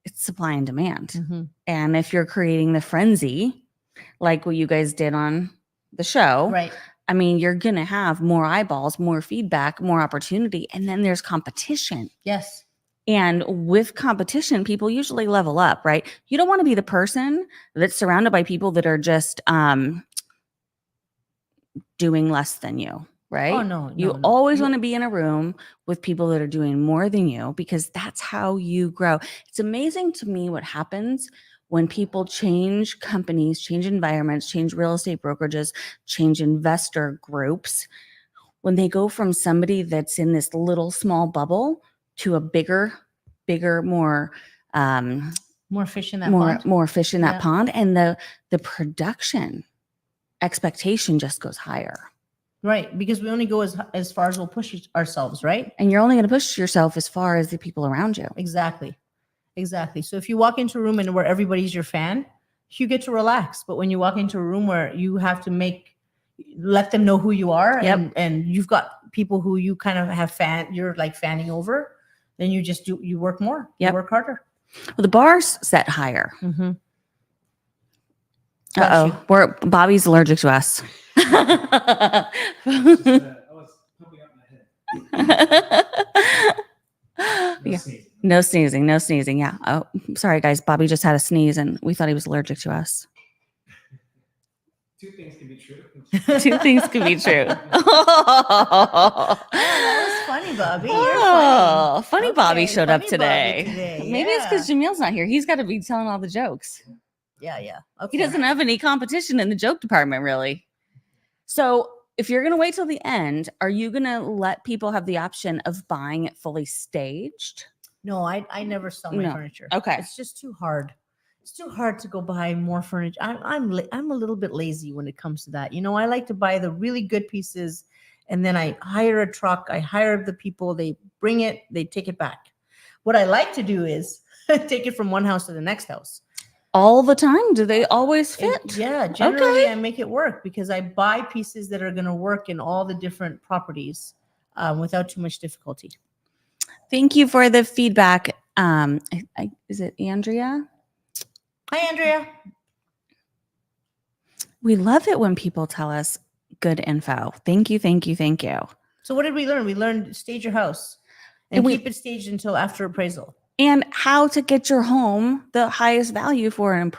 it's supply and demand. And if you're creating the frenzy, like what you guys did on the show, Right. I mean, you're going to have more eyeballs, more feedback, more opportunity. And then there's competition. Yes. And with competition, people usually level up, right? You don't want to be the person that's surrounded by people that are just doing less than you, right? Oh no. You no. always want to be in a room with people that are doing more than you, because that's how you grow. It's amazing to me what happens when people change companies, change environments, change real estate brokerages, change investor groups, when they go from somebody that's in this little small bubble to a bigger, more more fish in that pond. more fish in that Yeah. pond, and the production expectation just goes higher. Right, because we only go as far as we'll push ourselves, right? And you're only going to push yourself as far as the people around you. Exactly. So if you walk into a room and where everybody's your fan, you get to relax. But when you walk into a room where you have to let them know who you are, Yep. and you've got people who you kind of you're like fanning over, then you work more. Yep. You work harder. Well, the bar's set higher. Mm-hmm. Bobby's allergic to us. I was pumping up my head. No Yeah. sneezing. No sneezing. Yeah. Oh, sorry, guys. Bobby just had a sneeze, and we thought he was allergic to us. 2 things can be true. 2 things could be true. Oh, that was funny, Bobby. You're Oh, funny. funny Bobby Okay, showed up funny today. Bobby today, Maybe it's yeah. because Jamil's not here. He's got to be telling all the jokes. Yeah. He Okay. doesn't have any competition in the joke department, really. So if you're going to wait till the end, are you going to let people have the option of buying it fully staged? No, I never sell my No. furniture. Okay. It's just too hard. It's too hard to go buy more furniture. I'm a little bit lazy when it comes to that. You know, I like to buy the really good pieces, and then I hire a truck. I hire the people. They bring it. They take it back. What I like to do is take it from one house to the next house. All the time? Do they always fit? Yeah, generally Okay. I make it work because I buy pieces that are going to work in all the different properties without too much difficulty. Thank you for the feedback. Is it Andrea? Hi, Andrea. We love it when people tell us good info. Thank you, thank you, thank you. So what did we learn? We learned stage your house and keep it staged until after appraisal. And how to get your home the highest value for an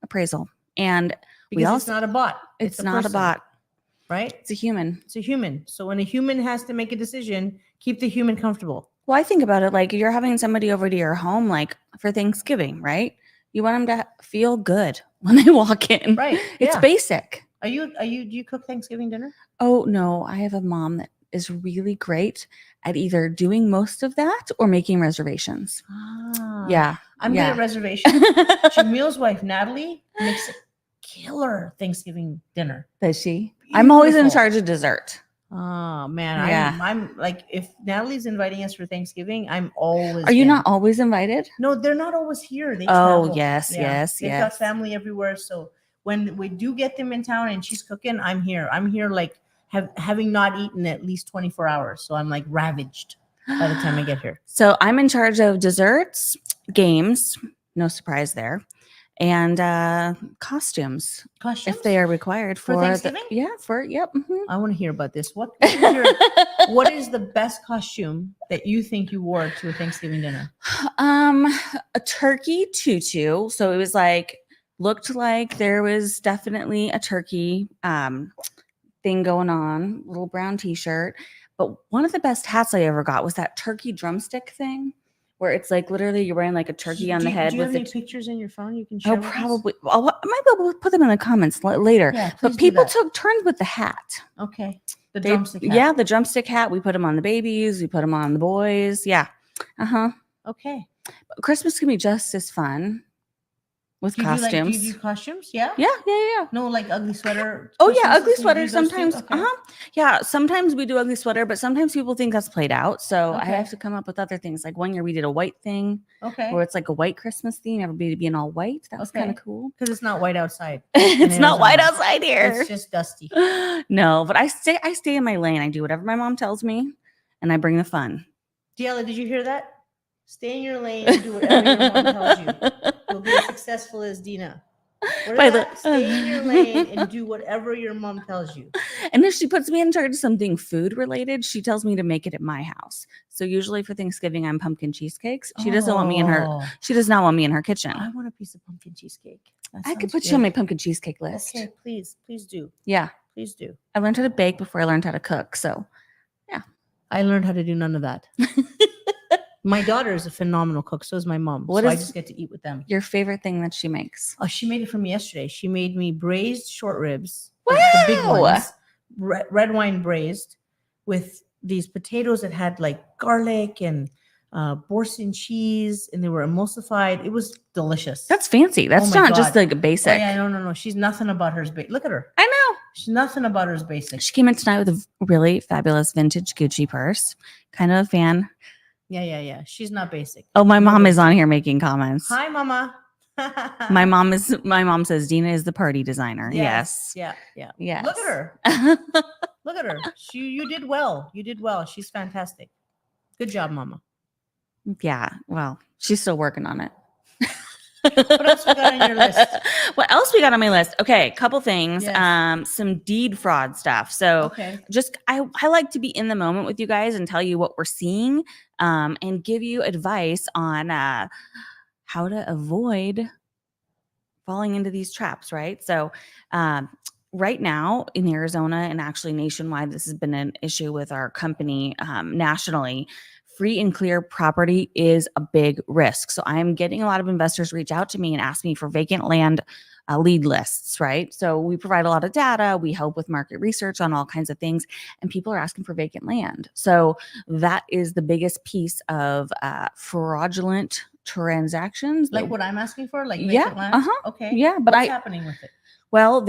appraisal. And Because it's not a bot. It's a not a person, bot. right? It's a human. It's a human. So when a human has to make a decision, keep the human comfortable. Well, I think about it like you're having somebody over to your home, like for Thanksgiving, right? You want them to feel good when they walk in. Right. It's yeah. basic. Do you cook Thanksgiving dinner? Oh, no. I have a mom that is really great at either doing most of that or making reservations. Yeah. I'm good at reservations. Jamil's wife, Natalie, makes a killer Thanksgiving dinner. Does she? I'm always in Beautiful. charge of dessert. Oh man, Yeah. I'm like, if Natalie's inviting us for Thanksgiving, I'm always. Are you in. not always invited? No, they're not always here. They Oh, travel. yes, yes, They've got family everywhere. So when we do get them in town and she's cooking, I'm here. I'm here like having not eaten at least 24 hours. So I'm like ravaged by the time I get here. So I'm in charge of desserts, games, no surprise there, and costumes if they are required For Thanksgiving? yep. I want to hear about this. What is the best costume that you think you wore to a Thanksgiving dinner? A turkey tutu. So it was like looked like there was definitely a turkey thing going on, little brown t-shirt. But one of the best hats I ever got was that turkey drumstick thing where it's like literally you're wearing like a turkey on the head. Do you with have any pictures in your phone you can share? Oh, with us? probably. I might be able to put them in the comments later. Yeah, please but do people that. took turns with the hat. Okay. The They- drumstick hat. Yeah, the drumstick hat. We put them on the babies. We put them on the boys. Yeah. Okay. Christmas can be just as fun with Do costumes. you do costumes? Yeah. Yeah. No, like ugly sweater. Oh yeah, Christmases, ugly you do sweater those too? sometimes. Okay. Yeah, sometimes we do ugly sweater, but sometimes people think that's played out. So I Okay. have to come up with other things. Like one year we did a white thing, Okay. where it's like a white Christmas theme. Everybody being all white. That was kind of Okay. cool. Because it's not white outside. It's not white Arizona. outside here. It's just dusty. No, but I stay in my lane. I do whatever my mom tells me, and I bring the fun. Diala, did you hear that? Stay in your lane and do whatever your mom tells you. You'll be as successful as Dina. What By is the- that? Stay in your lane and do whatever your mom tells you. And if she puts me in charge of something food related, she tells me to make it at my house. So usually for Thanksgiving, I'm pumpkin cheesecakes. She doesn't want me in her. Oh, She does not want me in her kitchen. I want a piece of pumpkin cheesecake. That I could sounds put you on my good. pumpkin cheesecake list. Okay, please do. Yeah, Please do. I learned how to bake before I learned how to cook. So I learned how to do none of that. My daughter is a phenomenal cook. So is my mom. What so I is- just get to eat with them. your favorite thing that she makes? Oh, she made it for me yesterday. She made me braised short ribs. Wow. The big ones. Red wine braised with these potatoes that had like garlic and Boursin cheese, and they were emulsified. It was delicious. That's fancy. That's my not just God. like a basic. Oh, yeah, no. She's nothing about hers. Look at her. I know. She's nothing about hers basic. She came in tonight with a really fabulous vintage Gucci purse. Kind of a fan. Yeah. She's not basic. Oh, my No mom is basic. on here making comments. Hi, Mama. My mom says Dina is the party designer. Yes. Yeah. Yes. Look at her. Look at her. You did well. You did well. She's fantastic. Good job, Mama. Yeah. Well, she's still working on it. What else we got on your list? What else we got on my list? Okay, couple things. Yes. Some deed fraud stuff. So Okay. just I like to be in the moment with you guys and tell you what we're seeing, and give you advice on how to avoid falling into these traps, right? So right now in Arizona and actually nationwide, this has been an issue with our company nationally. Free and clear property is a big risk. So I'm getting a lot of investors reach out to me and ask me for vacant land lead lists, right? So we provide a lot of data. We help with market research on all kinds of things, and people are asking for vacant land. So that is the biggest piece of fraudulent transactions. Like what I'm asking for, like Yeah, vacant land. Okay. Yeah, but What's happening with it? well,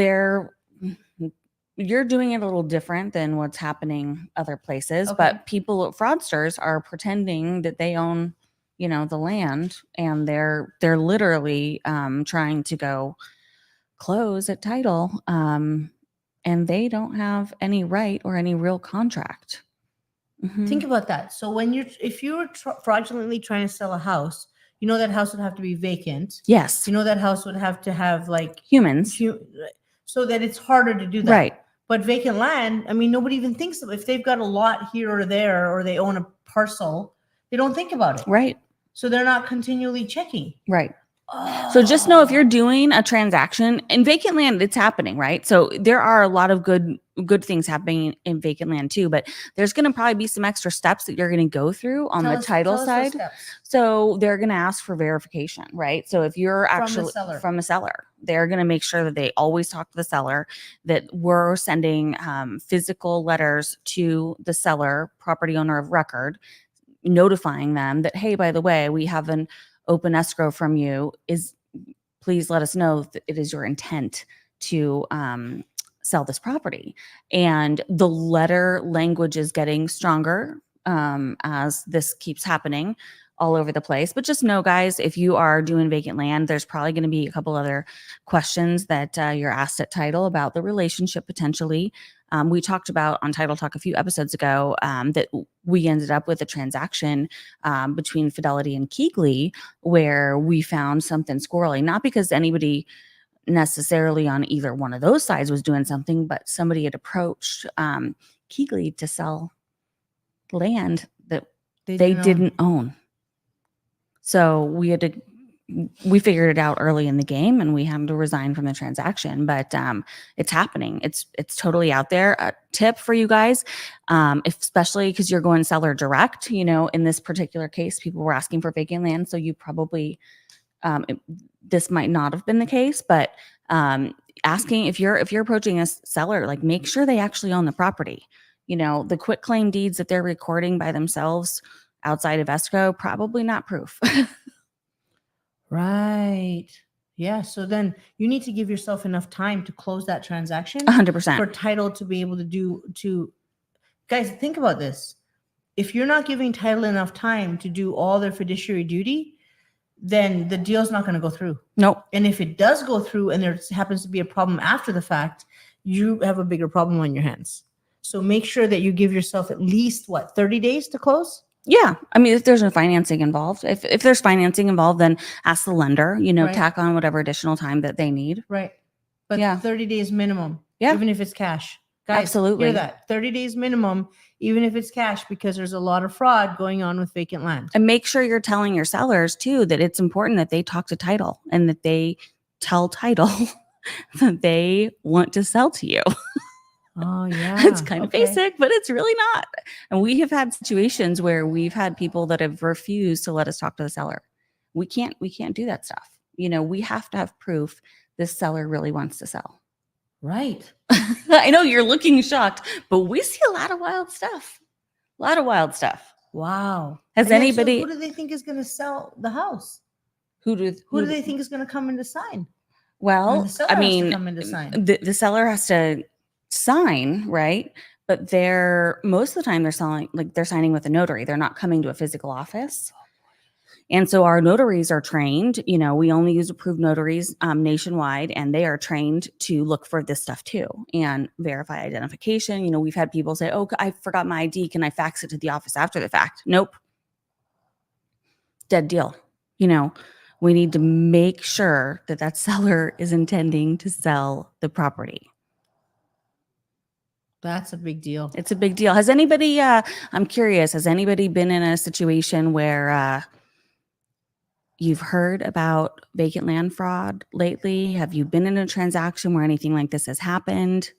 you're doing it a little different than what's happening other places, Okay. but fraudsters are pretending that they own, the land, and they're literally trying to go close at title, and they don't have any right or any real contract. Mhm. Think about that. So if you were fraudulently trying to sell a house, that house would have to be vacant. Yes, That house would have to have like humans, so that it's harder to do that. right? But vacant land, I mean, nobody even thinks of if they've got a lot here or there, or they own a parcel, they don't think about it. Right, So they're not continually checking. right. So just know if you're doing a transaction in vacant land, it's happening, right? So there are a lot of good things happening in vacant land too, but there's going to probably be some extra steps that you're going to go through on the title side. So they're going to ask for verification, right? So if you're actually from a seller, they're going to make sure that they always talk to the seller, that we're sending physical letters to the seller, property owner of record, notifying them that, hey, by the way, we have an open escrow from you. Please let us know that it is your intent to sell this property. And the letter language is getting stronger as this keeps happening all over the place. But just know, guys, if you are doing vacant land, there's probably going to be a couple other questions that you're asked at title about the relationship potentially. We talked about on Title Talk a few episodes ago that we ended up with a transaction between Fidelity and Keegley where we found something squirrely, not because anybody necessarily on either one of those sides was doing something, but somebody had approached Keegley to sell land that they didn't own. So we figured it out early in the game, and we had to resign from the transaction, but it's happening. It's totally out there. A tip for you guys, especially because you're going seller direct, in this particular case, people were asking for vacant land. So you probably, this might not have been the case, but asking if you're approaching a seller, like make sure they actually own the property. The quit claim deeds that they're recording by themselves outside of escrow, probably not proof. Right. Yeah. So then you need to give yourself enough time to close that transaction 100%. for title to be able to guys, think about this. If you're not giving title enough time to do all their fiduciary duty, then the deal's not going to go through. Nope. And if it does go through and there happens to be a problem after the fact, you have a bigger problem on your hands. So make sure that you give yourself at least 30 days to close? Yeah. I mean, if there's no financing involved, if there's financing involved, then ask the lender, Right. tack on whatever additional time that they need. Right. But Yeah. 30 days minimum. Yeah. Even if it's cash. Guys, Absolutely. hear that. 30 days minimum, even if it's cash, because there's a lot of fraud going on with vacant land. And make sure you're telling your sellers too that it's important that they talk to title and that they tell title that they want to sell to you. Oh, yeah. It's kind of Okay. basic, but it's really not. And we have had situations where we've had people that have refused to let us talk to the seller. We can't do that stuff. We have to have proof this seller really wants to sell. Right. I know you're looking shocked, but we see a lot of wild stuff. Wow. Has And yet, anybody? so who do they think is going to sell the house? Who do they think is going to come in to sign? Well, the seller I has to mean, come in to sign. the seller has to sign, right? But most of the time they're signing with a notary. They're not coming to a physical office. And so our notaries are trained, we only use approved notaries nationwide, and they are trained to look for this stuff too and verify identification. We've had people say, oh, I forgot my ID. Can I fax it to the office after the fact? Nope. Dead deal. We need to make sure that seller is intending to sell the property. That's a big deal. It's a big deal. Has anybody, I'm curious, has anybody been in a situation where you've heard about vacant land fraud lately? Have you been in a transaction where anything like this has happened?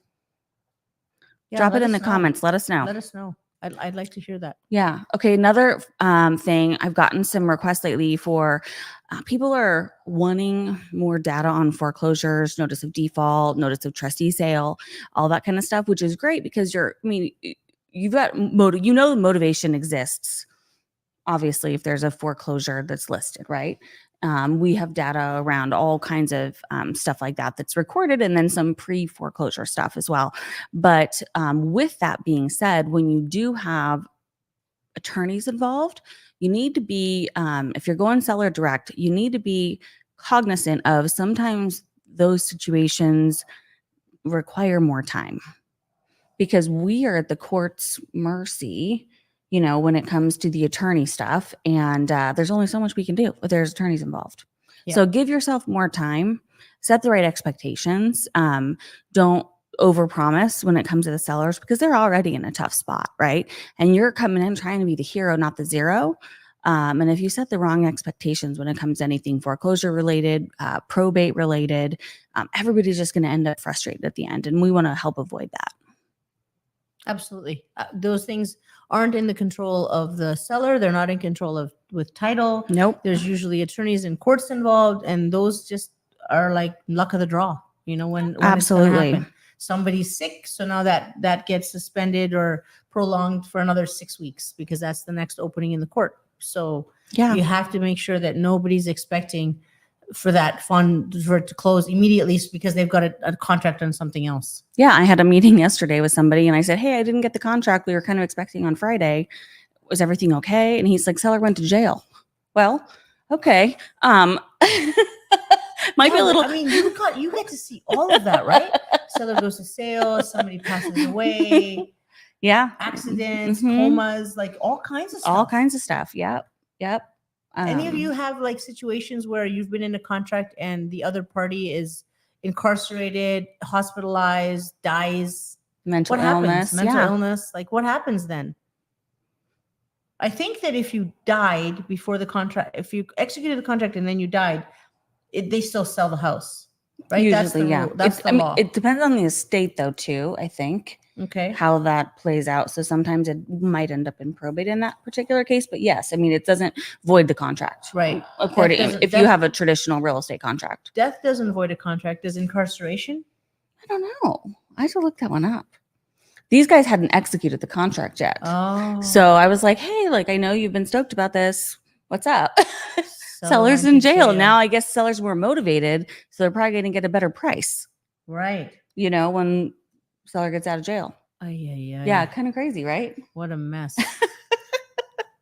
Yeah, Drop let it in us the know. comments. Let us know. Let us know. I'd like to hear that. Yeah. Okay. Another thing, I've gotten some requests lately for people are wanting more data on foreclosures, notice of default, notice of trustee sale, all that kind of stuff, which is great because you've got motivation exists. Obviously, if there's a foreclosure that's listed, right? We have data around all kinds of stuff like that that's recorded, and then some pre-foreclosure stuff as well. But with that being said, when you do have attorneys involved, you need to be, if you're going seller direct, you need to be cognizant of sometimes those situations require more time because we are at the court's mercy, when it comes to the attorney stuff. And there's only so much we can do if there's attorneys involved. Yeah. So give yourself more time, set the right expectations. Don't overpromise when it comes to the sellers because they're already in a tough spot, right? And you're coming in trying to be the hero, not the zero. And if you set the wrong expectations when it comes to anything foreclosure related, probate related, everybody's just going to end up frustrated at the end. And we want to help avoid that. Absolutely. Those things aren't in the control of the seller. They're not in control of with title. Nope. There's usually attorneys and courts involved, and those just are like luck of the draw. When it's gonna Absolutely. happen. Somebody's sick, so now that gets suspended or prolonged for another 6 weeks because that's the next opening in the court. So Yeah. you have to make sure that nobody's expecting for that fund for it to close immediately because they've got a contract on something else. Yeah. I had a meeting yesterday with somebody and I said, hey, I didn't get the contract we were kind of expecting on Friday. Was everything okay? And he's like, seller went to jail. Well, okay. Might be a little. I mean, you get to see all of that, right? Seller goes to sale, somebody passes away, Yeah. accidents, Mhm. comas, like all kinds of stuff. All kinds of stuff. Yep. Any of you have like situations where you've been in a contract and the other party is incarcerated, hospitalized, dies? mental What illness? happens? Mental Yeah. illness. Like what happens then? I think that if you died before the contract, if you executed the contract and then you died, they still sell the house, right? That's the Usually, yeah. rule. That's the law. It depends on the estate though, too, I think. Okay. How that plays out. So sometimes it might end up in probate in that particular case. But yes, it doesn't void the contract. Right. According doesn't- if you that- have a traditional real estate contract. Death doesn't void a contract. Does incarceration? I don't know. I have to look that one up. These guys hadn't executed the contract yet. Oh. So I was like, hey, I know you've been stoked about this. What's up? Seller Sellers went in to jail. Now I guess sellers were motivated. So they're probably going to get a better price, Right. when seller gets out of jail. Yeah, kind of crazy, right? What a mess.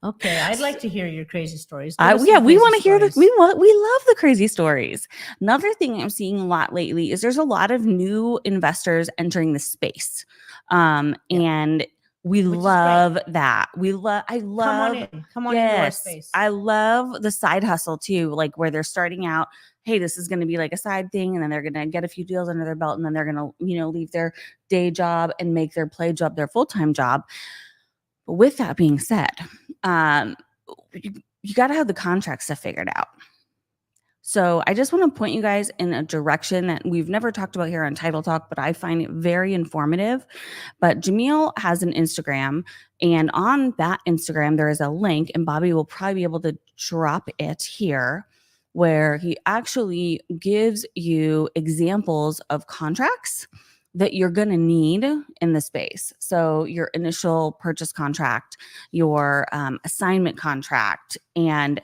Okay, I'd like to hear your crazy stories. We want to hear we love the crazy stories. Another thing I'm seeing a lot lately is there's a lot of new investors entering the space. And we Which is love that. I love Come on into our space. I love the side hustle too, where they're starting out, hey, this is going to be like a side thing, and then they're going to get a few deals under their belt, and then they're going to, leave their day job and make their play job their full-time job. But with that being said, you got to have the contract stuff figured out. So I just want to point you guys in a direction that we've never talked about here on Title Talk, but I find it very informative. But Jamil has an Instagram, and on that Instagram, there is a link, and Bobby will probably be able to drop it here, where he actually gives you examples of contracts that you're going to need in the space. So your initial purchase contract, your assignment contract, and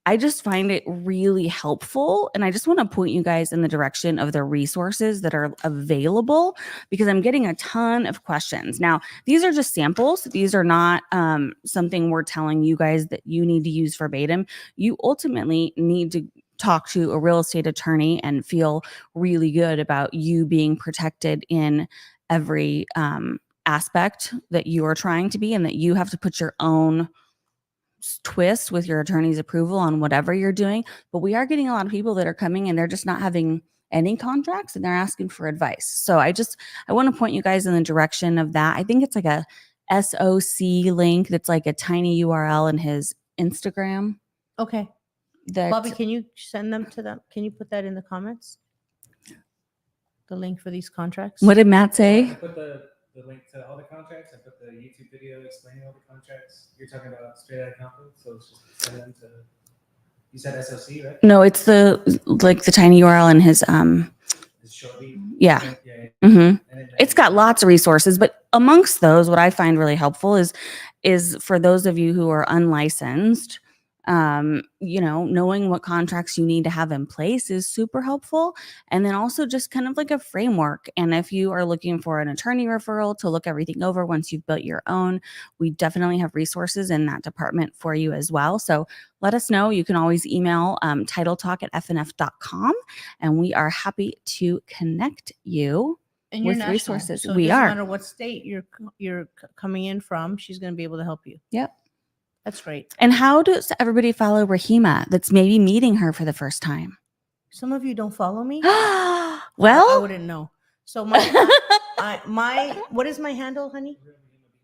I just find it really helpful. And I just want to point you guys in the direction of the resources that are available because I'm getting a ton of questions. Now, these are just samples. These are not something we're telling you guys that you need to use verbatim. You ultimately need to talk to a real estate attorney and feel really good about you being protected in every aspect that you are trying to be, and that you have to put your own twist with your attorney's approval on whatever you're doing. But we are getting a lot of people that are coming and they're just not having any contracts and they're asking for advice. So I want to point you guys in the direction of that. I think it's like a SOC link that's like a tiny URL in his Instagram. Okay. That Bobby, can you send them to them? Can you put that in the comments? The link for these contracts? What did Matt say? Put the the link to all the contracts. I put the YouTube video explaining all the contracts. You're talking about straight out of conflict, so it's just send them to. You said SOC, right? No, it's the tiny URL in his It's shortly. yeah. Yeah. hmm And then It's got lots of resources, but amongst those, what I find really helpful is for those of you who are unlicensed, knowing what contracts you need to have in place is super helpful. And then also just kind of like a framework. And if you are looking for an attorney referral to look everything over once you've built your own, we definitely have resources in that department for you as well. So let us know. You can always email titletalk@fnf.com, and we are happy to connect you. And you're with national, resources. so We it doesn't are. matter what state you're coming in from. She's going to be able to help you. Yep. That's great. And how does everybody follow Rahima that's maybe meeting her for the first time? Some of you don't follow me. I Well, wouldn't know. So my what is my handle, honey?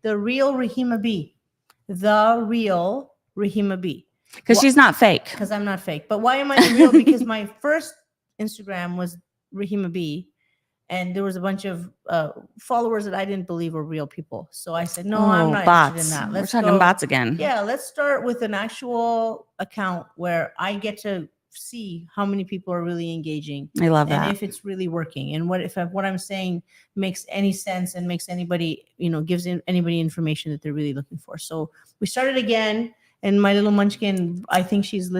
The real Rahima B. The real Rahima B. because she's not fake. Because I'm not fake. But why am I the real? Because my first Instagram was Rahima B. And there was a bunch of followers that I didn't believe were real people. So I said, no, I'm not bots. interested in that. We're talking bots again. Yeah, let's start with an actual account where I get to see how many people are really engaging. I love And that. if it's really working, and what I'm saying makes any sense and makes anybody, gives anybody information that they're really looking for. So we started again, and my little munchkin, I think she's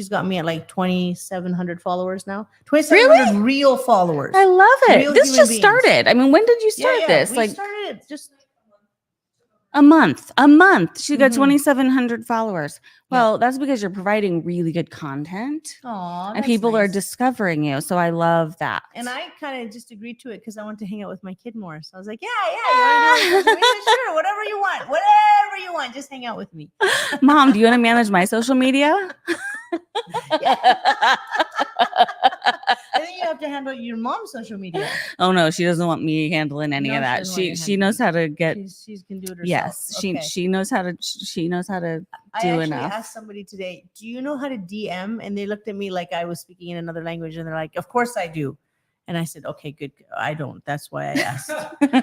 got me at like 2,700 followers now. 2,700 real followers. I love it. Real This human just beings. started. I mean, when did you start this? We Like started it just a month. A month. She got Mhm. 2,700 followers. Yeah. Well, that's because you're providing really good content. Aw, And that's people are nice. discovering you. So I love that. And I kind of just agreed to it because I want to hang out with my kid more. So I was like, yeah, you want to do social media? Sure, whatever you want, just hang out with me. Mom, do you want to manage my social media? I think you have to handle your mom's social media. Oh no, she doesn't want me handling any No, of she that. doesn't want you She knows how to get. She can do it herself. Yes, Okay. she knows how to. She knows how to I do actually enough. asked somebody today, do you know how to DM? And they looked at me like I was speaking in another language, and they're like, of course I do. And I said, okay, good. I don't. That's why I asked.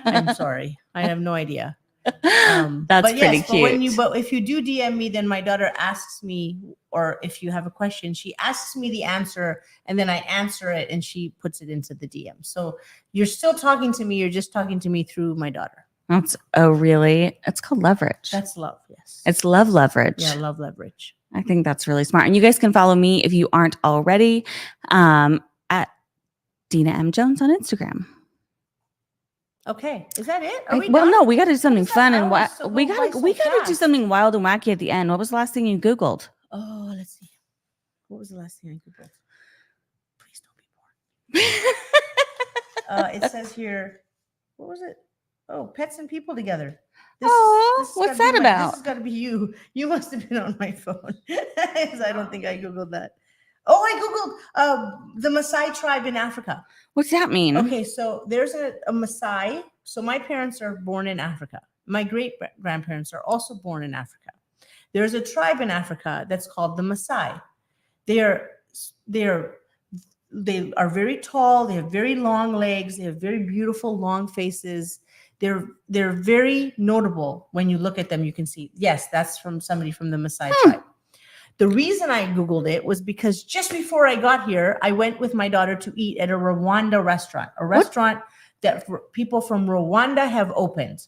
I'm sorry. I have no idea. That's but pretty yes, cute. But if you do DM me, then my daughter asks me, or if you have a question, she asks me the answer, and then I answer it, and she puts it into the DM. So you're still talking to me. You're just talking to me through my daughter. It's called leverage. That's love. Yes. It's love leverage. Yeah, love leverage. I think that's really smart. And you guys can follow me if you aren't already at Dina M. Jones on Instagram. Okay, is that it? No, we got to do something fun and hours so we go by got so to do fast. something wild and wacky at the end. What was the last thing you Googled? Oh, let's see. What was the last thing I Googled? Please don't be bored. It says here, what was it? Oh, pets and people together. Oh, has what's gotta that be about? This has got to be you. You must have been on my phone. 'Cause I don't think I Googled that. Oh, I Googled the Maasai tribe in Africa. What's that mean? Okay, so there's a Maasai. So my parents are born in Africa. My great grandparents are also born in Africa. There's a tribe in Africa that's called the Maasai. They are very tall. They have very long legs. They have very beautiful long faces. They're very notable. When you look at them, you can see, yes, that's from somebody from the Maasai tribe. The reason I Googled it was because just before I got here, I went with my daughter to eat at a Rwanda restaurant, that people from Rwanda have opened.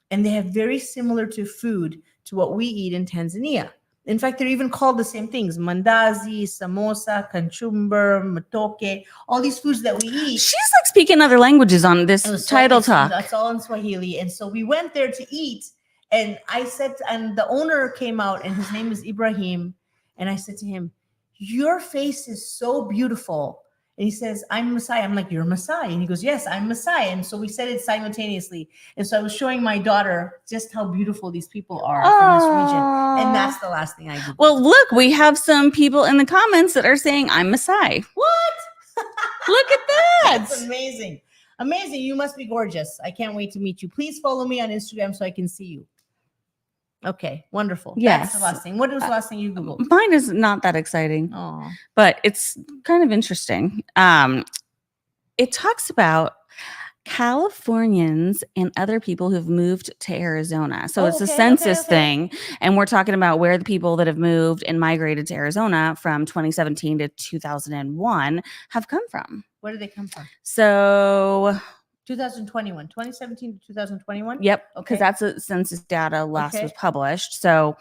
And they have very similar to food to what we eat in Tanzania. In fact, they're even called the same things: mandazi, samosa, kanchumber, matoke, all these foods that we eat. She's like speaking other languages on this title talk. That's all in Swahili. And so we went there to eat. And I said, and the owner came out, and his name is Ibrahim. And I said to him, your face is so beautiful. And he says, I'm Maasai. I'm like, you're Maasai. And he goes, yes, I'm Maasai. And so we said it simultaneously. And so I was showing my daughter just how beautiful these people are from this region. And that's the last thing I did. Well, look, we have some people in the comments that are saying I'm Maasai. What? Look at that. That's amazing. Amazing. You must be gorgeous. I can't wait to meet you. Please follow me on Instagram so I can see you. Okay, wonderful. Yes. That's the last thing. What was the last thing you Googled? Mine is not that exciting, Oh, but it's kind of interesting. It talks about Californians and other people who've moved to Arizona. So Oh, it's a okay, census okay. thing. And we're talking about where the people that have moved and migrated to Arizona from 2017 to 2001 have come from. Where did they come from? So, 2021, 2017 to 2021. yep, Okay. because that's a census data last Okay. was published. So,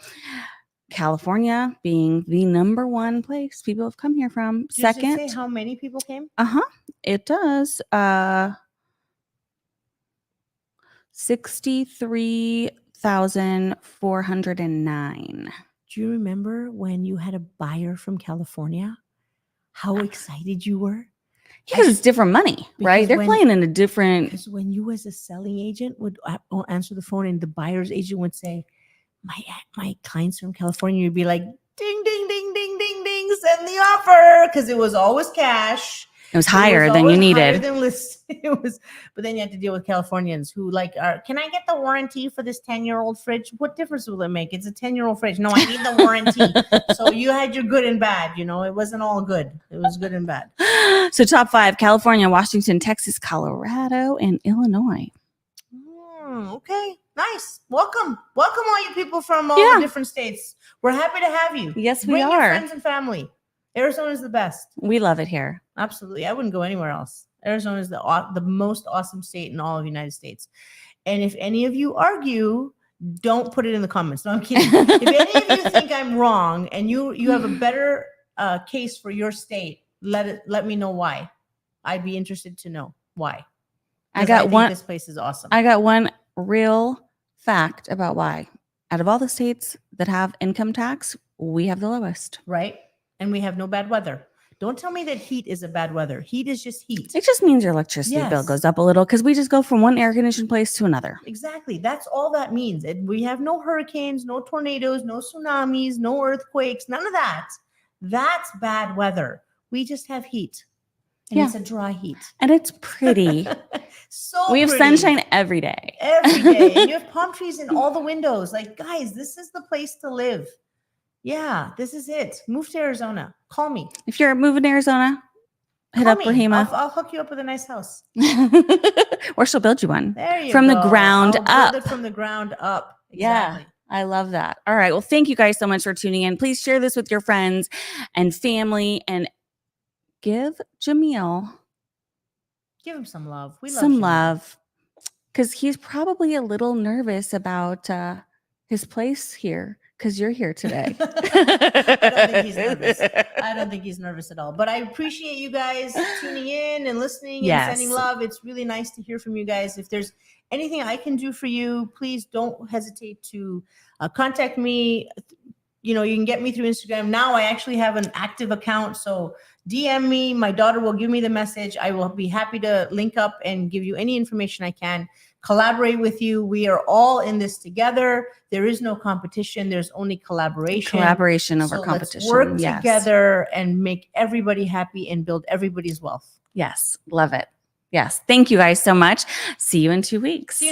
California being the number one place people have come here from. Does Second, it say how many people came? it does. 63,409. Do you remember when you had a buyer from California? How excited you were? Because it's different money, right? Because They're when- playing in a different. Because when you as a selling agent would answer the phone and the buyer's agent would say, my clients from California, you'd be like, ding, ding, ding, ding, ding, ding, send the offer. Because it was always cash. It was higher than you always higher needed. than list. It was, but then you had to deal with Californians who like are, can I get the warranty for this 10-year-old fridge? What difference will it make? It's a 10-year-old fridge. No, I need the warranty. So you had your good and bad, you know, it wasn't all good. It was good and bad. So top 5: California, Washington, Texas, Colorado, and Illinois. Okay, nice. Welcome all you people from all Yeah. the different states. We're happy to have you. Yes, we Bring your are. friends and family. Arizona is the best. We love it here. Absolutely. I wouldn't go anywhere else. Arizona is the most awesome state in all of the United States. And if any of you argue, don't put it in the comments. No, I'm kidding. If any of you think I'm wrong and you have a better case for your state, let me know why. I'd be interested to know why. I 'Cause got one. This place is awesome. I got one real fact about why. Out of all the states that have income tax, we have the lowest. Right? And we have no bad weather. Don't tell me that heat is a bad weather. Heat is just heat. It just means your electricity bill Yes. goes up a little because we just go from one air conditioned place to another. Exactly. That's all that means. And we have no hurricanes, no tornadoes, no tsunamis, no earthquakes, none of that. That's bad weather. We just have heat. And Yeah. it's a dry heat. And it's pretty. So We have pretty. sunshine every day. Every day. And you have palm trees in all the windows. Like, guys, this is the place to live. Yeah, this is it. Move to Arizona. Call me. If you're moving to Arizona, hit Call up me. Rahima. I'll hook you up with a nice house. Or she'll build you one. There you From go. the ground I'll build up. it from the ground up. Yeah. Exactly. I love that. All right. Well, thank you guys so much for tuning in. Please share this with your friends and family and give Jamil Give him some love. We love some Jamil. love because he's probably a little nervous about his place here because you're here today. I don't think he's nervous. I don't think he's nervous at all. But I appreciate you guys tuning in and listening Yes. and sending love. It's really nice to hear from you guys. If there's anything I can do for you, please don't hesitate to contact me. You know, you can get me through Instagram. Now I actually have an active account. So DM me. My daughter will give me the message. I will be happy to link up and give you any information I can. Collaborate with you. We are all in this together. There is no competition. There's only collaboration. Collaboration over So competition. Let's work Yes. together and make everybody happy and build everybody's wealth. Yes. Love it. Yes. Thank you guys so much. See you in 2 weeks. See you in